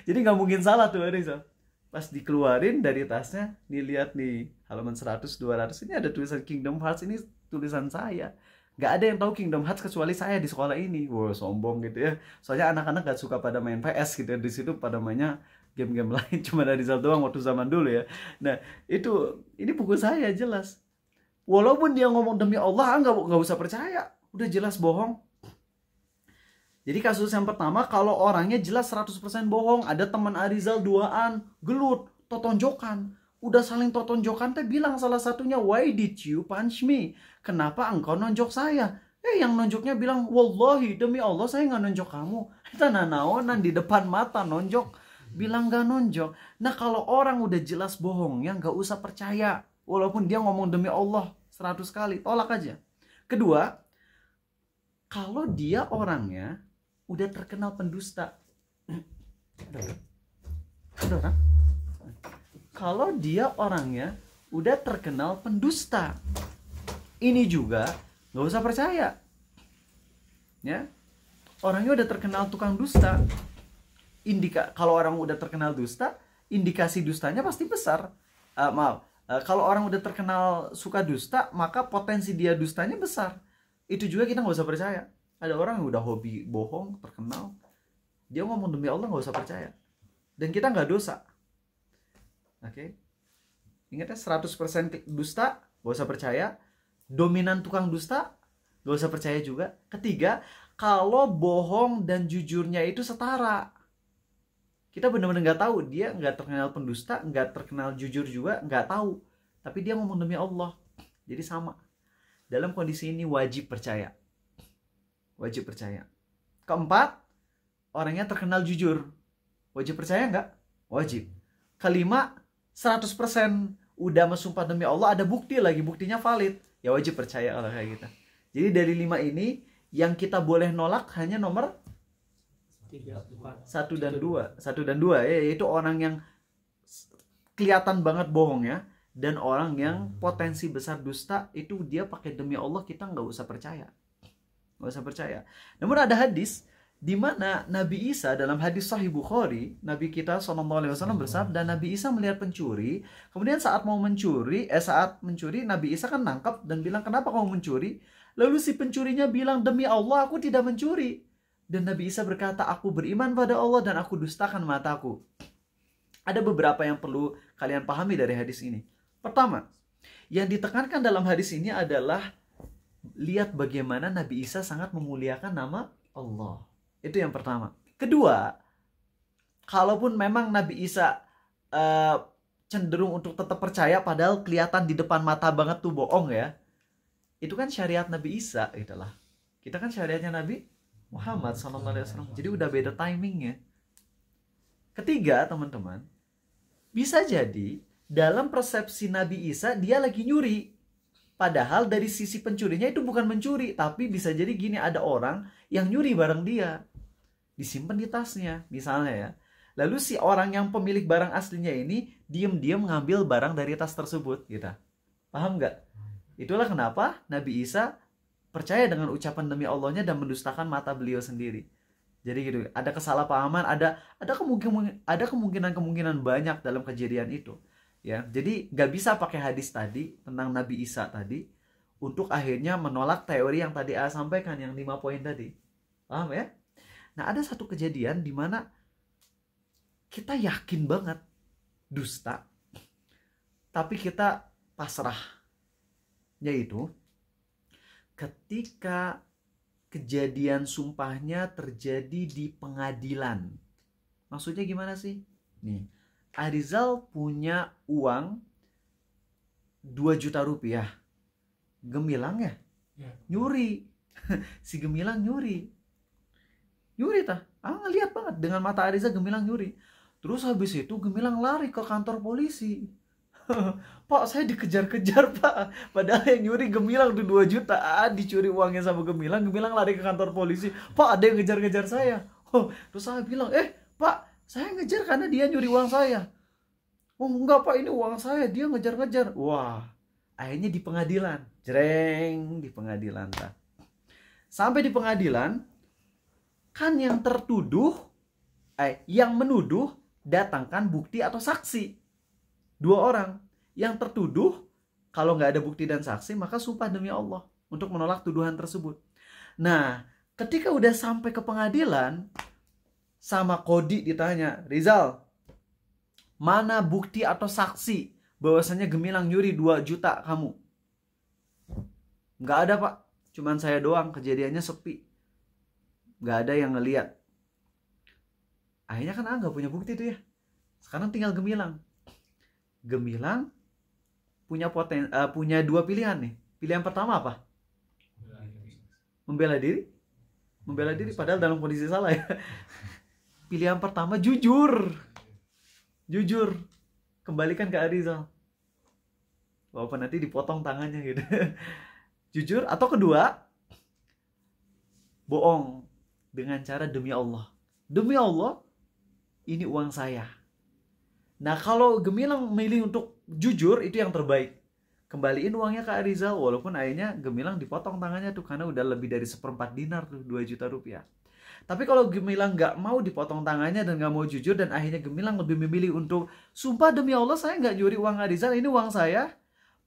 Jadi nggak mungkin salah tuh Arizal. Pas dikeluarin dari tasnya, dilihat nih halaman 100, 200, ini ada tulisan Kingdom Hearts, ini tulisan saya. Nggak ada yang tahu Kingdom Hearts kecuali saya di sekolah ini. Wow, sombong gitu ya. Soalnya anak-anak nggak suka pada main PS gitu ya. Di situ pada mainnya game-game lain, cuma Arizal doang waktu zaman dulu ya. Nah, ini buku saya jelas. Walaupun dia ngomong demi Allah, nggak usah percaya. Udah jelas bohong. Jadi kasus yang pertama, kalau orangnya jelas 100% bohong, ada teman Arizal duaan, gelut, totonjokan. Udah saling totonjokan, teh bilang salah satunya, why did you punch me? Kenapa engkau nonjok saya? Yang nonjoknya bilang, wallahi demi Allah saya nggak nonjok kamu. Kita nanaonan di depan mata nonjok, bilang nggak nonjok. Nah, kalau orang udah jelas bohong, ya nggak usah percaya. Walaupun dia ngomong demi Allah 100 kali, tolak aja. Kedua, kalau dia orangnya udah terkenal pendusta. Kalau dia orangnya udah terkenal pendusta, ini juga nggak usah percaya. Ya, orangnya udah terkenal tukang dusta. Kalau orang udah terkenal dusta, indikasi dustanya pasti besar. Kalau orang udah terkenal suka dusta, maka potensi dia dustanya besar. Itu juga kita nggak usah percaya. Ada orang yang udah hobi bohong, terkenal, dia ngomong demi Allah, nggak usah percaya. Dan kita nggak dosa. Oke? Ingatnya 100% dusta, nggak usah percaya. Dominan tukang dusta, nggak usah percaya juga. Ketiga, kalau bohong dan jujurnya itu setara. Kita benar-benar nggak tahu, dia nggak terkenal pendusta, nggak terkenal jujur juga, nggak tahu. Tapi dia ngomong demi Allah. Jadi sama. Dalam kondisi ini wajib percaya. Wajib percaya. Keempat, orangnya terkenal jujur. Wajib percaya nggak? Wajib. kelima 100% udah bersumpah demi Allah, ada bukti lagi, buktinya valid, ya wajib percaya kalau kayak gitu. Jadi dari 5 ini yang kita boleh nolak hanya nomor 1 dan 2. 1 dan 2 ya, yaitu orang yang kelihatan banget bohongnya dan orang yang potensi besar dusta, itu dia pakai demi Allah, kita nggak usah percaya. Nggak usah percaya. Namun ada hadis di mana Nabi Isa, dalam hadis Sahih Bukhari, Nabi kita SAW bersabda, Nabi Isa melihat pencuri, kemudian saat mencuri, Nabi Isa kan nangkap dan bilang, kenapa kamu mencuri? Lalu si pencurinya bilang, demi Allah aku tidak mencuri. Dan Nabi Isa berkata, aku beriman pada Allah dan aku dustakan mataku. Ada beberapa yang perlu kalian pahami dari hadis ini. Pertama, yang ditekankan dalam hadis ini adalah lihat bagaimana Nabi Isa sangat memuliakan nama Allah. Itu yang pertama. Kedua, kalaupun memang Nabi Isa cenderung untuk tetap percaya padahal kelihatan di depan mata banget tuh bohong ya. Itu kan syariat Nabi Isa itulah. Kita kan syariatnya Nabi Muhammad SAW. Jadi udah beda timingnya. Ketiga, teman-teman, bisa jadi dalam persepsi Nabi Isa dia lagi nyuri. Padahal dari sisi pencurinya itu bukan mencuri, tapi bisa jadi gini, ada orang yang nyuri barang dia, disimpan di tasnya misalnya ya. Lalu si orang yang pemilik barang aslinya ini diam-diam ngambil barang dari tas tersebut gitu. Paham nggak? Itulah kenapa Nabi Isa percaya dengan ucapan demi Allahnya dan mendustakan mata beliau sendiri. Jadi gitu, ada kesalahpahaman, ada kemungkinan banyak dalam kejadian itu. Ya, jadi nggak bisa pakai hadis tadi tentang Nabi Isa tadi untuk akhirnya menolak teori yang tadi A sampaikan, yang 5 poin tadi. Paham ya? Nah, ada satu kejadian di mana kita yakin banget dusta, tapi kita pasrah. Yaitu ketika kejadian sumpahnya terjadi di pengadilan. Maksudnya gimana sih? Nih, Arizal punya uang 2 juta rupiah. Gemilang ya? Nyuri. Si Gemilang nyuri. Nyuri tah. Ngeliat banget dengan mata Arizal Gemilang nyuri. Terus habis itu Gemilang lari ke kantor polisi. Pak, saya dikejar-kejar pak. Padahal yang nyuri Gemilang tuh 2 juta. Dicuri uangnya sama Gemilang. Gemilang lari ke kantor polisi. Pak, ada yang ngejar-ngejar saya. Terus saya bilang, pak, saya ngejar karena dia nyuri uang saya. Oh enggak pak, ini uang saya, dia ngejar-ngejar. Wah, akhirnya di pengadilan. Jreng, di pengadilan tak. Sampai di pengadilan, kan yang tertuduh, yang menuduh datangkan bukti atau saksi. 2 orang. Yang tertuduh, kalau nggak ada bukti dan saksi, maka sumpah demi Allah untuk menolak tuduhan tersebut. Nah, ketika udah sampai ke pengadilan, sama Kodi ditanya, Rizal, mana bukti atau saksi bahwasanya Gemilang nyuri 2 juta kamu? Nggak ada pak, cuman saya doang, kejadiannya sepi, nggak ada yang ngeliat. Akhirnya kan nggak punya bukti tuh ya. Sekarang tinggal Gemilang. Gemilang punya 2 pilihan nih. Pilihan pertama apa? Membela diri. Membela diri padahal dalam kondisi salah ya. Pilihan pertama jujur. Jujur. Kembalikan ke Arizal. Walaupun nanti dipotong tangannya gitu. Jujur. Atau kedua, bohong dengan cara demi Allah. Demi Allah, ini uang saya. Nah, kalau Gemilang milih untuk jujur, itu yang terbaik. Kembaliin uangnya ke Arizal, walaupun akhirnya Gemilang dipotong tangannya tuh karena udah lebih dari 1/4 dinar tuh, 2 juta rupiah. Tapi kalau Gemilang nggak mau dipotong tangannya dan nggak mau jujur, dan akhirnya Gemilang lebih memilih untuk sumpah demi Allah saya nggak nyuri uang Arizal, ini uang saya,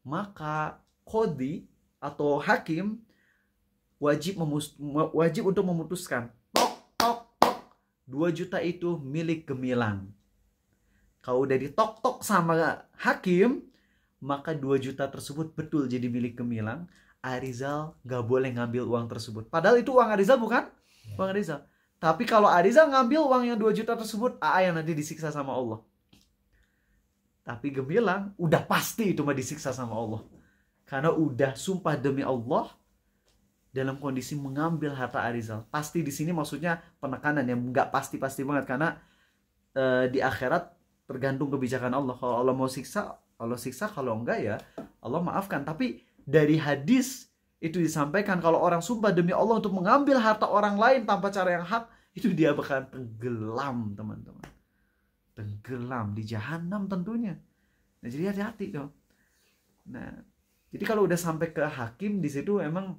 maka Qadhi atau hakim wajib untuk memutuskan, tok tok tok, 2 juta itu milik Gemilang. Kalau udah ditok-tok sama hakim, maka 2 juta tersebut betul jadi milik Gemilang. Arizal gak boleh ngambil uang tersebut. Padahal itu uang Arizal bukan? Uang Arizal. Tapi kalau Arizal ngambil uang yang 2 juta tersebut, yang nanti disiksa sama Allah. Tapi Gemilang udah pasti itu mah disiksa sama Allah. Karena udah sumpah demi Allah dalam kondisi mengambil harta Arizal. Pasti di sini maksudnya penekanan yang nggak pasti-pasti banget. Karena di akhirat tergantung kebijakan Allah. Kalau Allah mau siksa, Allah siksa, kalau enggak ya Allah maafkan. Tapi dari hadis itu disampaikan kalau orang sumpah demi Allah untuk mengambil harta orang lain tanpa cara yang hak, itu dia bakal tenggelam, teman-teman. Tenggelam di jahanam tentunya. Nah, jadi hati-hati dong. Nah, jadi kalau udah sampai ke hakim di situ emang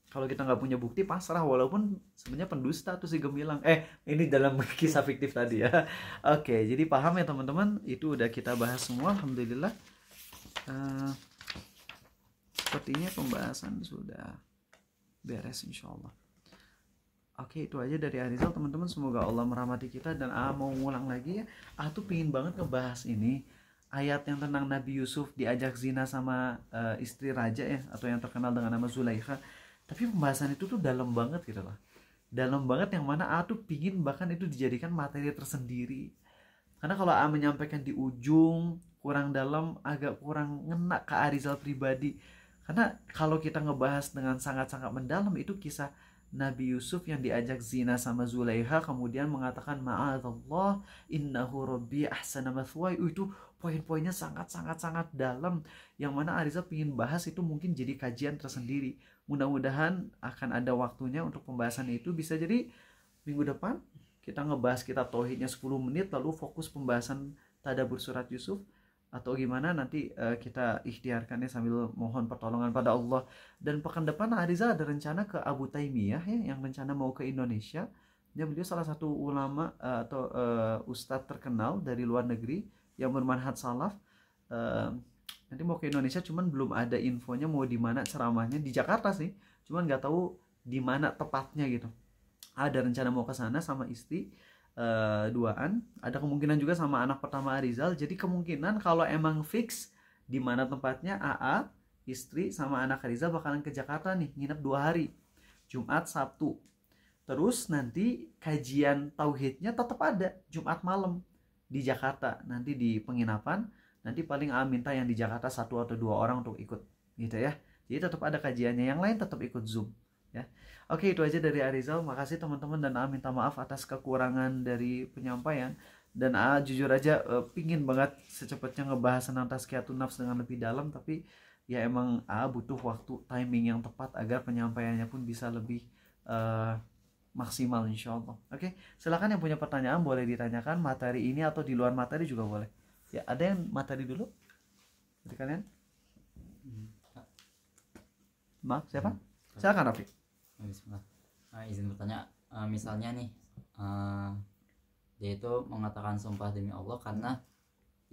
kalau kita nggak punya bukti pasrah, walaupun sebenarnya pendusta tuh si Gemilang. Ini dalam kisah fiktif tadi ya. Oke, jadi paham ya teman-teman? Itu udah kita bahas semua, alhamdulillah. Sepertinya pembahasan sudah beres insyaallah. Oke, itu aja dari Arizal teman-teman. Semoga Allah merahmati kita. Dan mau ngulang lagi ya, tuh pingin banget ngebahas ini ayat yang tentang Nabi Yusuf diajak zina sama istri raja ya, atau yang terkenal dengan nama Zulaikha. Tapi pembahasan itu tuh dalam banget gitu loh. Dalam banget yang mana tuh pingin bahkan itu dijadikan materi tersendiri. Karena kalau menyampaikan di ujung kurang dalam, agak kurang ngena ke Arizal pribadi. Karena kalau kita ngebahas dengan sangat-sangat mendalam, itu kisah Nabi Yusuf yang diajak zina sama Zulaikha, kemudian mengatakan ma'adzallah innahu rabbi ahsana mathwaya. Itu poin-poinnya sangat-sangat dalam, yang mana Ariza pingin bahas itu mungkin jadi kajian tersendiri. Mudah-mudahan akan ada waktunya untuk pembahasan itu. Bisa jadi minggu depan kita ngebahas kitab tauhidnya 10 menit, lalu fokus pembahasan tadabbur surat Yusuf, atau gimana nanti kita ikhtiarkannya sambil mohon pertolongan pada Allah. Dan pekan depan Ariza ada rencana ke Abu Taimiyah ya, yang rencana mau ke Indonesia. Ya, beliau salah satu ulama atau ustadz terkenal dari luar negeri yang bermanhaj salaf. Nanti mau ke Indonesia, cuman belum ada infonya mau di mana ceramahnya. Di Jakarta sih, cuman nggak tahu di mana tepatnya gitu. Ada rencana mau ke sana sama istri duaan, ada kemungkinan juga sama anak pertama Arizal. Jadi kemungkinan kalau emang fix di mana tempatnya, istri sama anak Arizal bakalan ke Jakarta nih, nginep 2 hari, Jumat Sabtu. Terus nanti kajian tauhidnya tetap ada Jumat malam di Jakarta, nanti di penginapan. Nanti paling minta yang di Jakarta 1 atau 2 orang untuk ikut gitu ya. Jadi tetap ada kajiannya, yang lain tetap ikut Zoom ya. Oke, itu aja dari Arizal. Makasih teman-teman, dan minta maaf atas kekurangan dari penyampaian. Dan jujur aja pingin banget secepatnya ngebahas tentang tazkiyatun nafs dengan lebih dalam, tapi ya emang butuh waktu, timing yang tepat agar penyampaiannya pun bisa lebih maksimal insyaallah. Oke, silakan yang punya pertanyaan boleh ditanyakan, materi ini atau di luar materi juga boleh. Ya, ada yang materi dulu dari kalian? Maaf, siapa? Silakan Rafiq. Bismillah. Izin bertanya, misalnya nih dia itu mengatakan sumpah demi Allah karena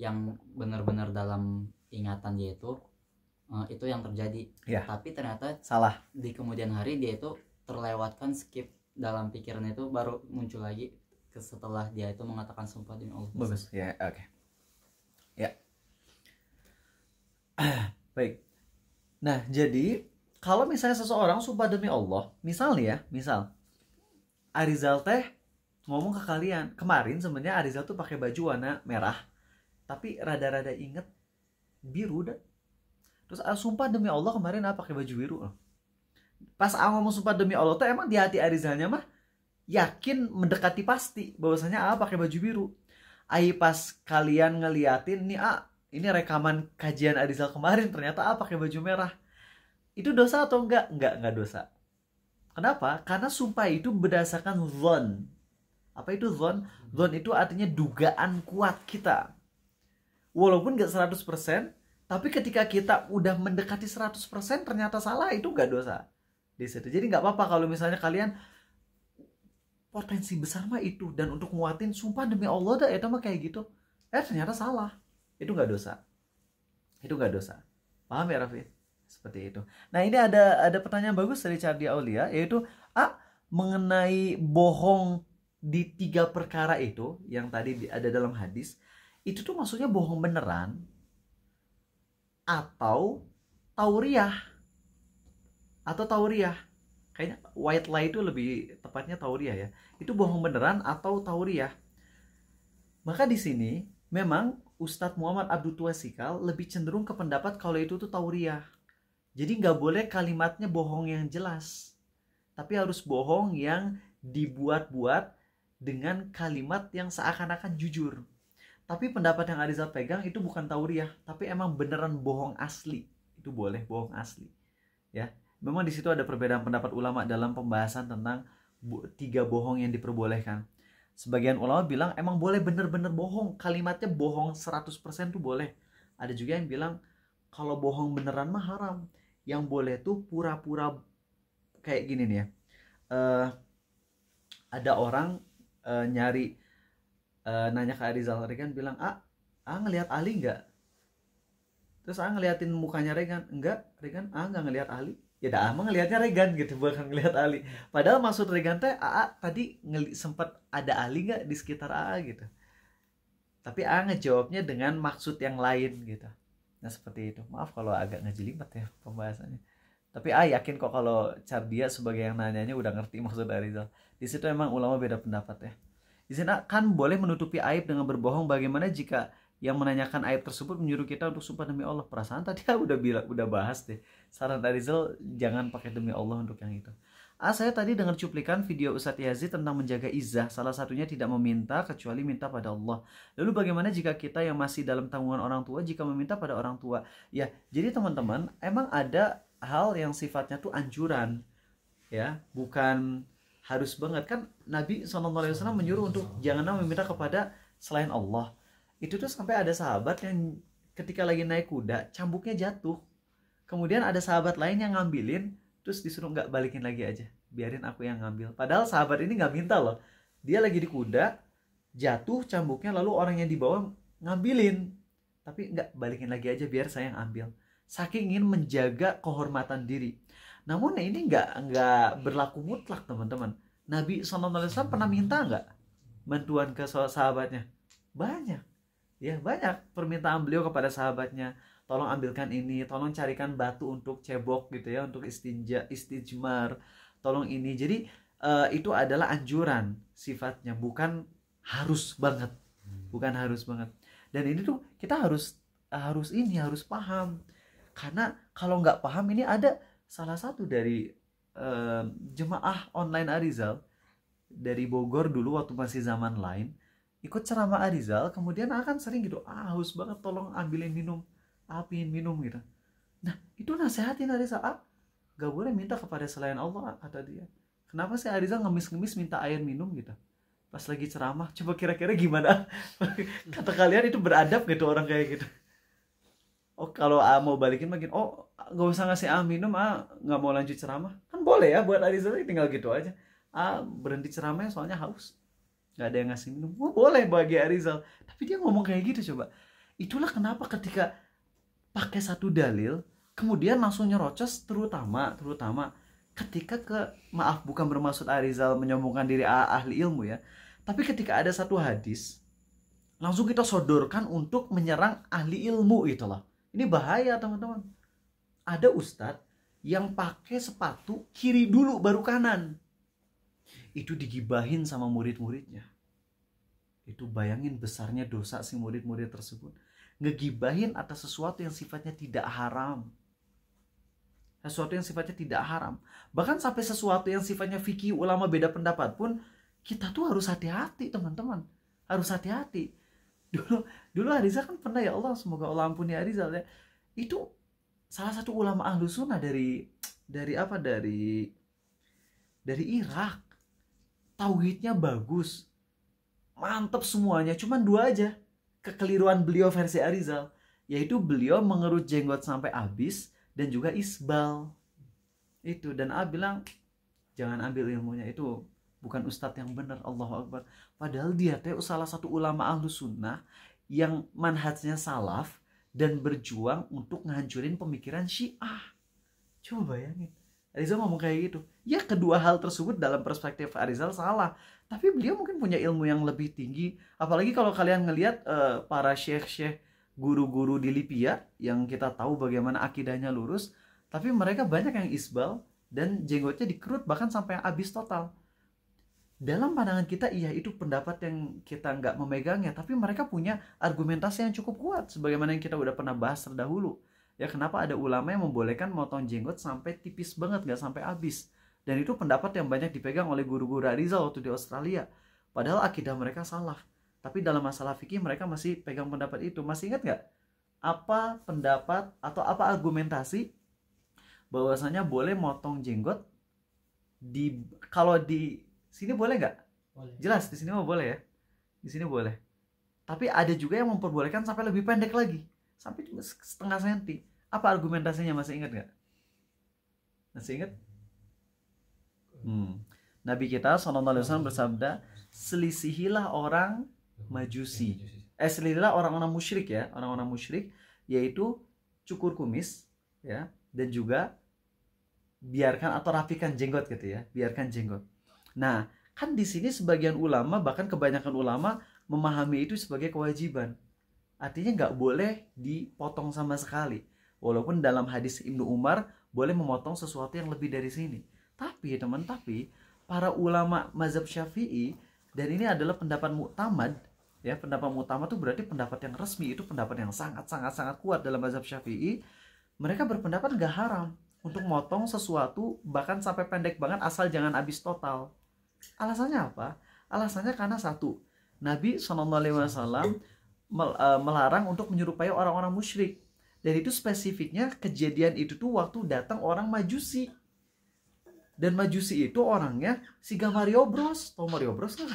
yang benar-benar dalam ingatan dia itu yang terjadi ya. Tapi ternyata salah di kemudian hari dia itu terlewatkan, skip dalam pikiran itu, baru muncul lagi setelah dia itu mengatakan sumpah demi Allah. Bagus ya, oke. Ya. Baik. Nah, jadi kalau misalnya seseorang sumpah demi Allah, misal Arizal teh ngomong ke kalian, kemarin sebenarnya Arizal tuh pakai baju warna merah, tapi rada-rada inget biru dah. Terus sumpah demi Allah kemarin pakai baju biru. Pas ngomong sumpah demi Allah tuh emang di hati Arizalnya mah yakin, mendekati pasti bahwasanya pakai baju biru. Pas kalian ngeliatin nih, ini rekaman kajian Arizal kemarin, ternyata pakai baju merah. Itu dosa atau enggak? Enggak dosa. Kenapa? Karena sumpah itu berdasarkan dhon. Apa itu dhon? Dhon itu artinya dugaan kuat kita. Walaupun enggak 100%, tapi ketika kita udah mendekati 100% ternyata salah, itu enggak dosa. Di situ. Jadi enggak apa-apa kalau misalnya kalian potensi besar mah itu, dan untuk nguatin sumpah demi Allah dah itu mah kayak gitu. Ternyata salah. Itu enggak dosa. Paham ya Raffi? Seperti itu. Nah, ini ada pertanyaan bagus dari Cardi Aulia, yaitu mengenai bohong di 3 perkara itu yang tadi ada dalam hadis. Itu tuh maksudnya bohong beneran atau tauriah? Kayaknya white lie itu lebih tepatnya tauriah ya. Itu bohong beneran atau tauriah? Maka di sini memang Ustadz Muhammad Abdul Tuasikal lebih cenderung ke pendapat kalau itu tuh tauriah. Jadi nggak boleh kalimatnya bohong yang jelas, tapi harus bohong yang dibuat-buat dengan kalimat yang seakan-akan jujur. Tapi pendapat yang Arizal pegang itu bukan tauriah, tapi emang beneran bohong asli. Itu boleh bohong asli. Ya, memang di situ ada perbedaan pendapat ulama dalam pembahasan tentang 3 bohong yang diperbolehkan. Sebagian ulama bilang emang boleh bener-bener bohong, kalimatnya bohong 100% tuh boleh. Ada juga yang bilang kalau bohong beneran mah haram. Yang boleh tuh pura-pura kayak gini nih ya. Ada orang nanya ke Arizal, Regan bilang, ngelihat Ali nggak? Terus ngeliatin mukanya Regan, enggak, Regan, nggak ngelihat Ali. Ya dah, ngelihatnya Regan gitu, bukan ngelihat Ali. Padahal maksud Regan teh, tadi sempat ada Ali nggak di sekitar gitu. Tapi ngejawabnya dengan maksud yang lain gitu. Nah seperti itu. Maaf kalau agak ngejelimet ya pembahasannya. Tapi yakin kok kalau Cardia sebagai yang nanyanya udah ngerti maksud Arizal. Di situ emang ulama beda pendapat ya. Di sini kan boleh menutupi aib dengan berbohong. Bagaimana jika yang menanyakan aib tersebut menyuruh kita untuk sumpah demi Allah? Perasaan tadi udah bahas deh. Saran Arizal jangan pakai demi Allah untuk yang itu. Saya tadi dengar cuplikan video Ustadz Yazid tentang menjaga izzah. Salah satunya tidak meminta kecuali minta pada Allah. Lalu bagaimana jika kita yang masih dalam tanggungan orang tua jika meminta pada orang tua? Ya, jadi teman-teman, emang ada hal yang sifatnya tuh anjuran. Ya, bukan harus banget kan. Nabi SAW menyuruh untuk jangan meminta kepada selain Allah. Itu tuh sampai ada sahabat yang ketika lagi naik kuda cambuknya jatuh, kemudian ada sahabat lain yang ngambilin, terus disuruh nggak, balikin lagi aja, biarin aku yang ngambil. Padahal sahabat ini nggak minta loh, dia lagi di kuda jatuh cambuknya, lalu orang yang di bawah ngambilin, tapi nggak, balikin lagi aja biar saya yang ambil, saking ingin menjaga kehormatan diri. Namun ini nggak berlaku mutlak teman-teman. Nabi SAW pernah minta nggak bantuan ke sahabatnya? Banyak, ya banyak permintaan beliau kepada sahabatnya. Tolong ambilkan ini, tolong carikan batu untuk cebok gitu ya, untuk istijmar, tolong ini. Jadi itu adalah anjuran sifatnya, bukan harus banget, bukan harus banget. Dan ini tuh kita harus paham, karena kalau nggak paham, ini ada salah satu dari jemaah online Arizal dari Bogor dulu waktu masih zaman lain, ikut ceramah Arizal, kemudian akan sering gitu, haus banget, tolong ambilin minum, pingin minum gitu. Nah itu nasihatin Arizal, gak boleh minta kepada selain Allah, kata dia. Kenapa sih Arizal ngemis-ngemis minta air minum gitu pas lagi ceramah? Coba kira-kira gimana kata kalian, itu beradab gitu orang kayak gitu? Oh kalau mau balikin makin, gak usah ngasih minum, gak mau lanjut ceramah, kan boleh ya buat Arizal, tinggal gitu aja. Berhenti ceramahnya soalnya haus, gak ada yang ngasih minum, boleh bagi Arizal. Tapi dia ngomong kayak gitu. Coba, itulah kenapa ketika pakai satu dalil kemudian langsung nyerocos, terutama ketika bukan bermaksud Arizal menyombongkan diri ahli ilmu ya, tapi ketika ada satu hadis langsung kita sodorkan untuk menyerang ahli ilmu, itulah. Ini bahaya teman-teman. Ada ustadz yang pakai sepatu kiri dulu baru kanan, itu digibahin sama murid-muridnya. Itu bayangin besarnya dosa si murid-murid tersebut, ngegibahin atas sesuatu yang sifatnya tidak haram. Bahkan sampai sesuatu yang sifatnya fikih, ulama beda pendapat pun, kita tuh harus hati-hati teman-teman. Harus hati-hati. Dulu Arizal kan pernah, ya Allah semoga Allah ampuni Arizal ya, itu salah satu ulama ahlu sunnah dari Irak. Tauhidnya bagus, mantep semuanya, cuman 2 aja kekeliruan beliau versi Arizal, yaitu beliau mengerut jenggot sampai habis dan juga isbal itu. Dan bilang jangan ambil ilmunya, itu bukan ustadz yang benar. Allahu Akbar. Padahal dia salah satu ulama ahlu sunnah yang manhajnya salaf dan berjuang untuk ngancurin pemikiran Syiah. Coba bayangin, Arizal ngomong kayak gitu. Ya, kedua hal tersebut dalam perspektif Arizal salah, tapi beliau mungkin punya ilmu yang lebih tinggi. Apalagi kalau kalian ngelihat para syekh-syekh, guru-guru di Libya yang kita tahu bagaimana akidahnya lurus, tapi mereka banyak yang isbal dan jenggotnya dikerut bahkan sampai habis total. Dalam pandangan kita, iya itu pendapat yang kita nggak memegangnya, tapi mereka punya argumentasi yang cukup kuat, sebagaimana yang kita udah pernah bahas terdahulu. Ya, kenapa ada ulama yang membolehkan motong jenggot sampai tipis banget, nggak sampai habis. Dan itu pendapat yang banyak dipegang oleh guru-guru Arizal waktu di Australia. Padahal akidah mereka salah. tapi dalam masalah fikih mereka masih pegang pendapat itu. Masih ingat nggak apa pendapat atau apa argumentasi bahwasanya boleh motong jenggot kalau di sini boleh nggak? Boleh. Jelas di sini mah boleh ya, di sini boleh. Tapi ada juga yang memperbolehkan sampai lebih pendek lagi, sampai setengah senti. Apa argumentasinya, masih ingat nggak? Masih ingat? Nabi kita SAW bersabda, selisihilah orang Majusi. Selisihilah orang-orang musyrik ya, orang-orang musyrik, yaitu cukur kumis ya, dan juga biarkan atau rapikan jenggot gitu ya, biarkan jenggot. Nah, kan di sini sebagian ulama, bahkan kebanyakan ulama memahami itu sebagai kewajiban. Artinya nggak boleh dipotong sama sekali. Walaupun dalam hadis Ibnu Umar boleh memotong sesuatu yang lebih dari sini. Tapi para ulama mazhab Syafi'i, dan ini adalah pendapat mu'tamad ya, pendapat mu'tamad itu berarti pendapat yang resmi, itu pendapat yang sangat kuat dalam mazhab Syafi'i. Mereka berpendapat nggak haram untuk motong sesuatu bahkan sampai pendek banget, asal jangan habis total. Alasannya apa? Alasannya karena satu, Nabi SAW melarang untuk menyerupai orang-orang musyrik. Dan itu spesifiknya kejadian itu tuh waktu datang orang Majusi. Dan Majusi itu orangnya siga Mario Bros. Tau Mario Bros kan?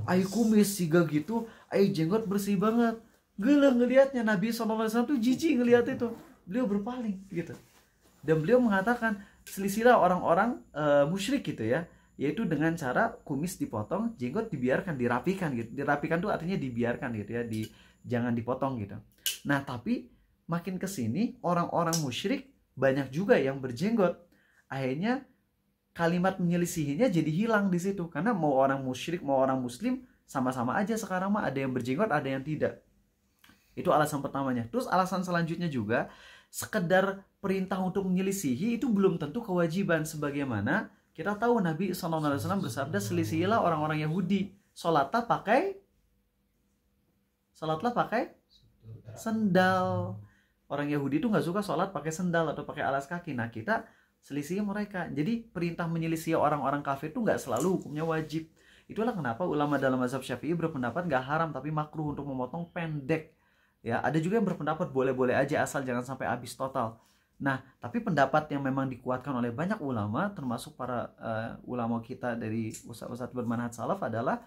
Ayo kumis siga gitu, ayo jenggot bersih banget. Gila ngelihatnya, Nabi SAW tuh jijik ngelihat itu. Beliau berpaling gitu. Dan beliau mengatakan, selisilah orang-orang musyrik gitu ya, yaitu dengan cara kumis dipotong, jenggot dibiarkan, dirapikan gitu. Dirapikan tuh artinya dibiarkan gitu ya, jangan dipotong gitu. Nah, tapi makin kesini orang-orang musyrik banyak juga yang berjenggot. Akhirnya kalimat menyelisihinya jadi hilang di situ, karena mau orang musyrik mau orang muslim sama-sama aja sekarang mah, ada yang berjenggot ada yang tidak. Itu alasan pertamanya. Terus alasan selanjutnya juga, sekedar perintah untuk menyelisihi itu belum tentu kewajiban. Sebagaimana kita tahu Nabi SAW bersabda, selisihilah orang-orang Yahudi, sholatlah pakai sendal. Orang Yahudi itu nggak suka sholat pakai sendal atau pakai alas kaki. Nah, kita selisih mereka. Jadi perintah menyelisih orang-orang kafir itu nggak selalu hukumnya wajib. Itulah kenapa ulama dalam mazhab Syafi'i berpendapat nggak haram tapi makruh untuk memotong pendek. Ya, ada juga yang berpendapat boleh-boleh aja asal jangan sampai habis total. Nah, tapi pendapat yang memang dikuatkan oleh banyak ulama, termasuk para ulama kita dari ustadz-ustadz bermanhaj salaf, adalah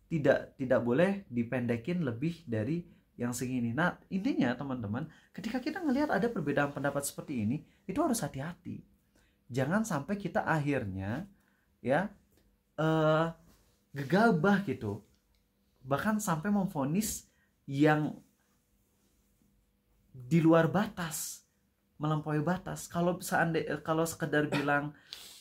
tidak boleh dipendekin lebih dari yang segini. Nah, intinya teman-teman, ketika kita ngelihat ada perbedaan pendapat seperti ini, itu harus hati-hati. Jangan sampai kita akhirnya ya gegabah gitu, bahkan sampai memvonis yang di luar batas, melampaui batas. Kalau sekedar bilang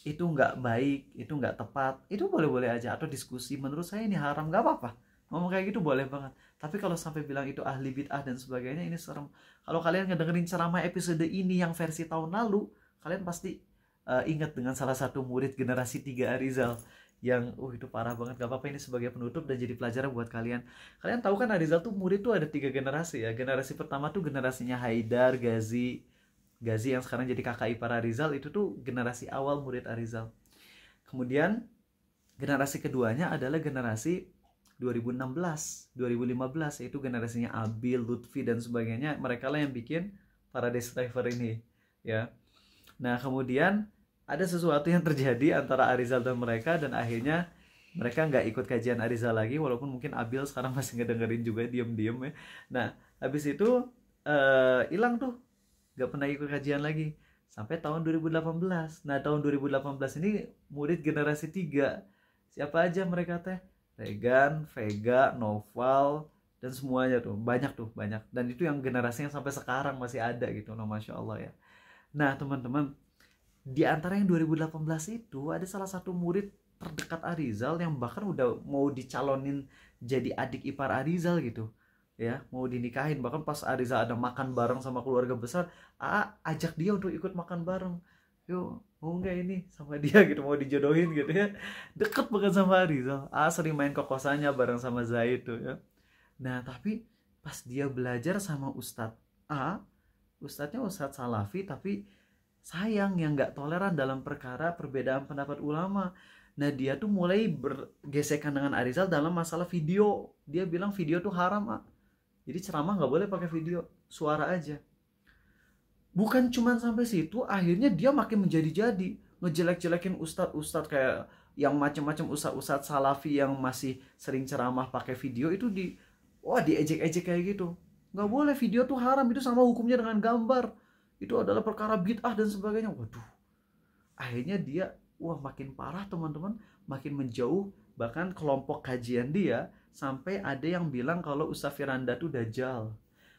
itu nggak baik, itu nggak tepat, itu boleh-boleh aja, atau diskusi menurut saya ini haram, nggak apa-apa, ngomong kayak gitu boleh banget. Tapi kalau sampai bilang itu ahli bid'ah dan sebagainya, ini serem. Kalau kalian ngedengerin ceramah episode ini yang versi tahun lalu, kalian pasti ingat dengan salah satu murid generasi 3 Arizal yang itu parah banget. Gak apa-apa, ini sebagai penutup dan jadi pelajaran buat kalian. Kalian tahu kan Arizal tuh murid tuh ada 3 generasi ya. Generasi pertama tuh generasinya Haidar, Gazi yang sekarang jadi kakak ipar Arizal, itu tuh generasi awal murid Arizal. Kemudian generasi keduanya adalah generasi 2016, 2015, yaitu generasinya Abil, Lutfi dan sebagainya. Mereka lah yang bikin Paradise Driver ini ya. Nah, kemudian ada sesuatu yang terjadi antara Arizal dan mereka, dan akhirnya mereka nggak ikut kajian Arizal lagi, walaupun mungkin Abil sekarang masih ngedengerin juga diem-diem ya. Nah, habis itu hilang tuh, nggak pernah ikut kajian lagi sampai tahun 2018. Nah, tahun 2018 ini murid generasi 3. Siapa aja mereka teh? Regan, Vega, Noval, dan semuanya tuh banyak. Dan itu yang generasi yang sampai sekarang masih ada gitu. Nah, Masya Allah ya. Nah, teman-teman, di antara yang 2018 itu ada salah satu murid terdekat Arizal yang bahkan udah mau dicalonin jadi adik ipar Arizal gitu ya, mau dinikahin. Bahkan pas Arizal ada makan bareng sama keluarga besar, ajak dia untuk ikut makan bareng. Yuk, mau nggak ini sama dia gitu, mau dijodohin gitu ya. Deket banget sama Arizal. Sering main ke kosannya bareng sama Zaid tuh ya. Nah, tapi pas dia belajar sama Ustadz Ustadznya Ustadz Salafi, tapi sayang yang nggak toleran dalam perkara perbedaan pendapat ulama. Nah dia tuh mulai bergesekan dengan Arizal dalam masalah video. Dia bilang video tuh haram, ah. Jadi ceramah nggak boleh pakai video, suara aja. Bukan cuman sampai situ, akhirnya dia makin menjadi-jadi, ngejelek-jelekin ustadz-ustadz kayak yang macam-macam, ustadz-ustadz salafi yang masih sering ceramah pakai video itu diejek-ejek kayak gitu. Nggak boleh, video tuh haram, itu sama hukumnya dengan gambar. Itu adalah perkara bid'ah dan sebagainya. Waduh. Akhirnya dia makin parah teman-teman, makin menjauh. Bahkan kelompok kajian dia sampai ada yang bilang kalau Ustaz Firanda tuh dajjal,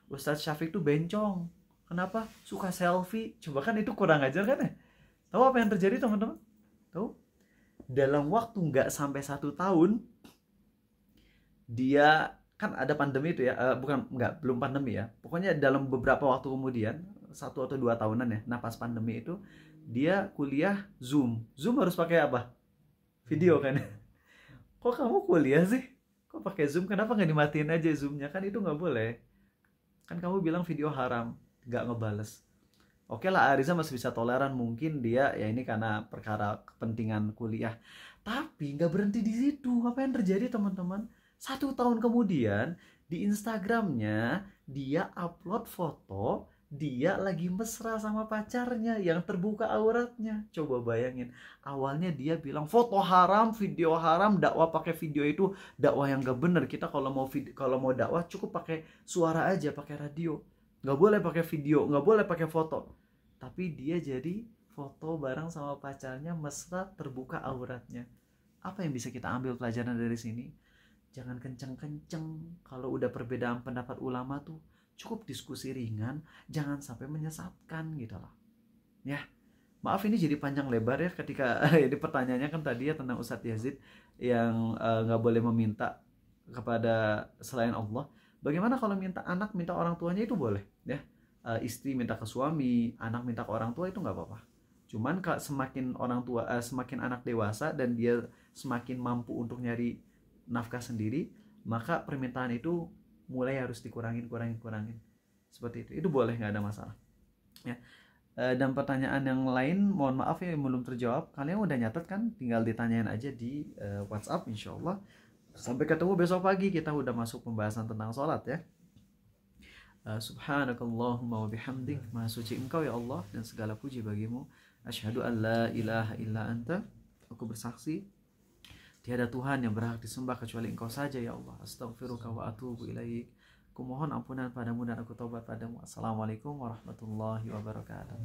Ustaz Syafiq tuh bencong. Kenapa? Suka selfie. Coba kan itu kurang ajar kan ya? Tahu apa yang terjadi teman-teman? Tahu? Dalam waktu nggak sampai 1 tahun, dia kan ada pandemi itu ya, belum pandemi ya. Pokoknya dalam beberapa waktu kemudian, 1 atau 2 tahunan ya. Nah pas pandemi itu dia kuliah Zoom. Zoom harus pakai apa? Video kan? Kok kamu kuliah sih? Kok pakai Zoom? Kenapa nggak dimatiin aja Zoomnya? Kan itu nggak boleh. Kan kamu bilang video haram, nggak ngebales. Oke lah, Ariza masih bisa toleran, mungkin dia ya ini karena perkara kepentingan kuliah. Tapi nggak berhenti di situ. Apa yang terjadi teman-teman? 1 tahun kemudian di Instagramnya dia upload foto dia lagi mesra sama pacarnya yang terbuka auratnya. Coba bayangin, awalnya dia bilang foto haram, video haram, dakwah pakai video itu dakwah yang gak bener. Kita kalau mau dakwah cukup pakai suara aja, pakai radio, nggak boleh pakai video, nggak boleh pakai foto. Tapi dia jadi foto bareng sama pacarnya mesra, terbuka auratnya. Apa yang bisa kita ambil pelajaran dari sini? Jangan kenceng-kenceng. Kalau udah perbedaan pendapat ulama tuh cukup diskusi ringan, jangan sampai menyesatkan gitu loh. Ya, maaf ini jadi panjang lebar ya ketika ini pertanyaannya kan tadi ya tentang Ustadz Yazid yang nggak boleh meminta kepada selain Allah. Bagaimana kalau minta orang tuanya itu boleh ya? Istri minta ke suami, anak minta ke orang tua itu nggak apa-apa. Cuman semakin semakin anak dewasa dan dia semakin mampu untuk nyari nafkah sendiri, maka permintaan itu mulai harus dikurangin seperti itu boleh, nggak ada masalah ya. Dan pertanyaan yang lain mohon maaf ya belum terjawab, kalian udah nyatet kan, tinggal ditanyain aja di WhatsApp. Insyaallah sampai ketemu besok pagi, kita udah masuk pembahasan tentang sholat ya. Subhanakallahumma wa bihamdik, maha suci engkau ya Allah dan segala puji bagimu. Asyhadu an la ilaha illa anta, aku bersaksi tiada Tuhan yang berhak disembah kecuali Engkau saja ya Allah. Astaghfiruka wa atubu ilaik. Aku mohon ampunan padamu dan aku taubat padamu. Assalamualaikum warahmatullahi wabarakatuh.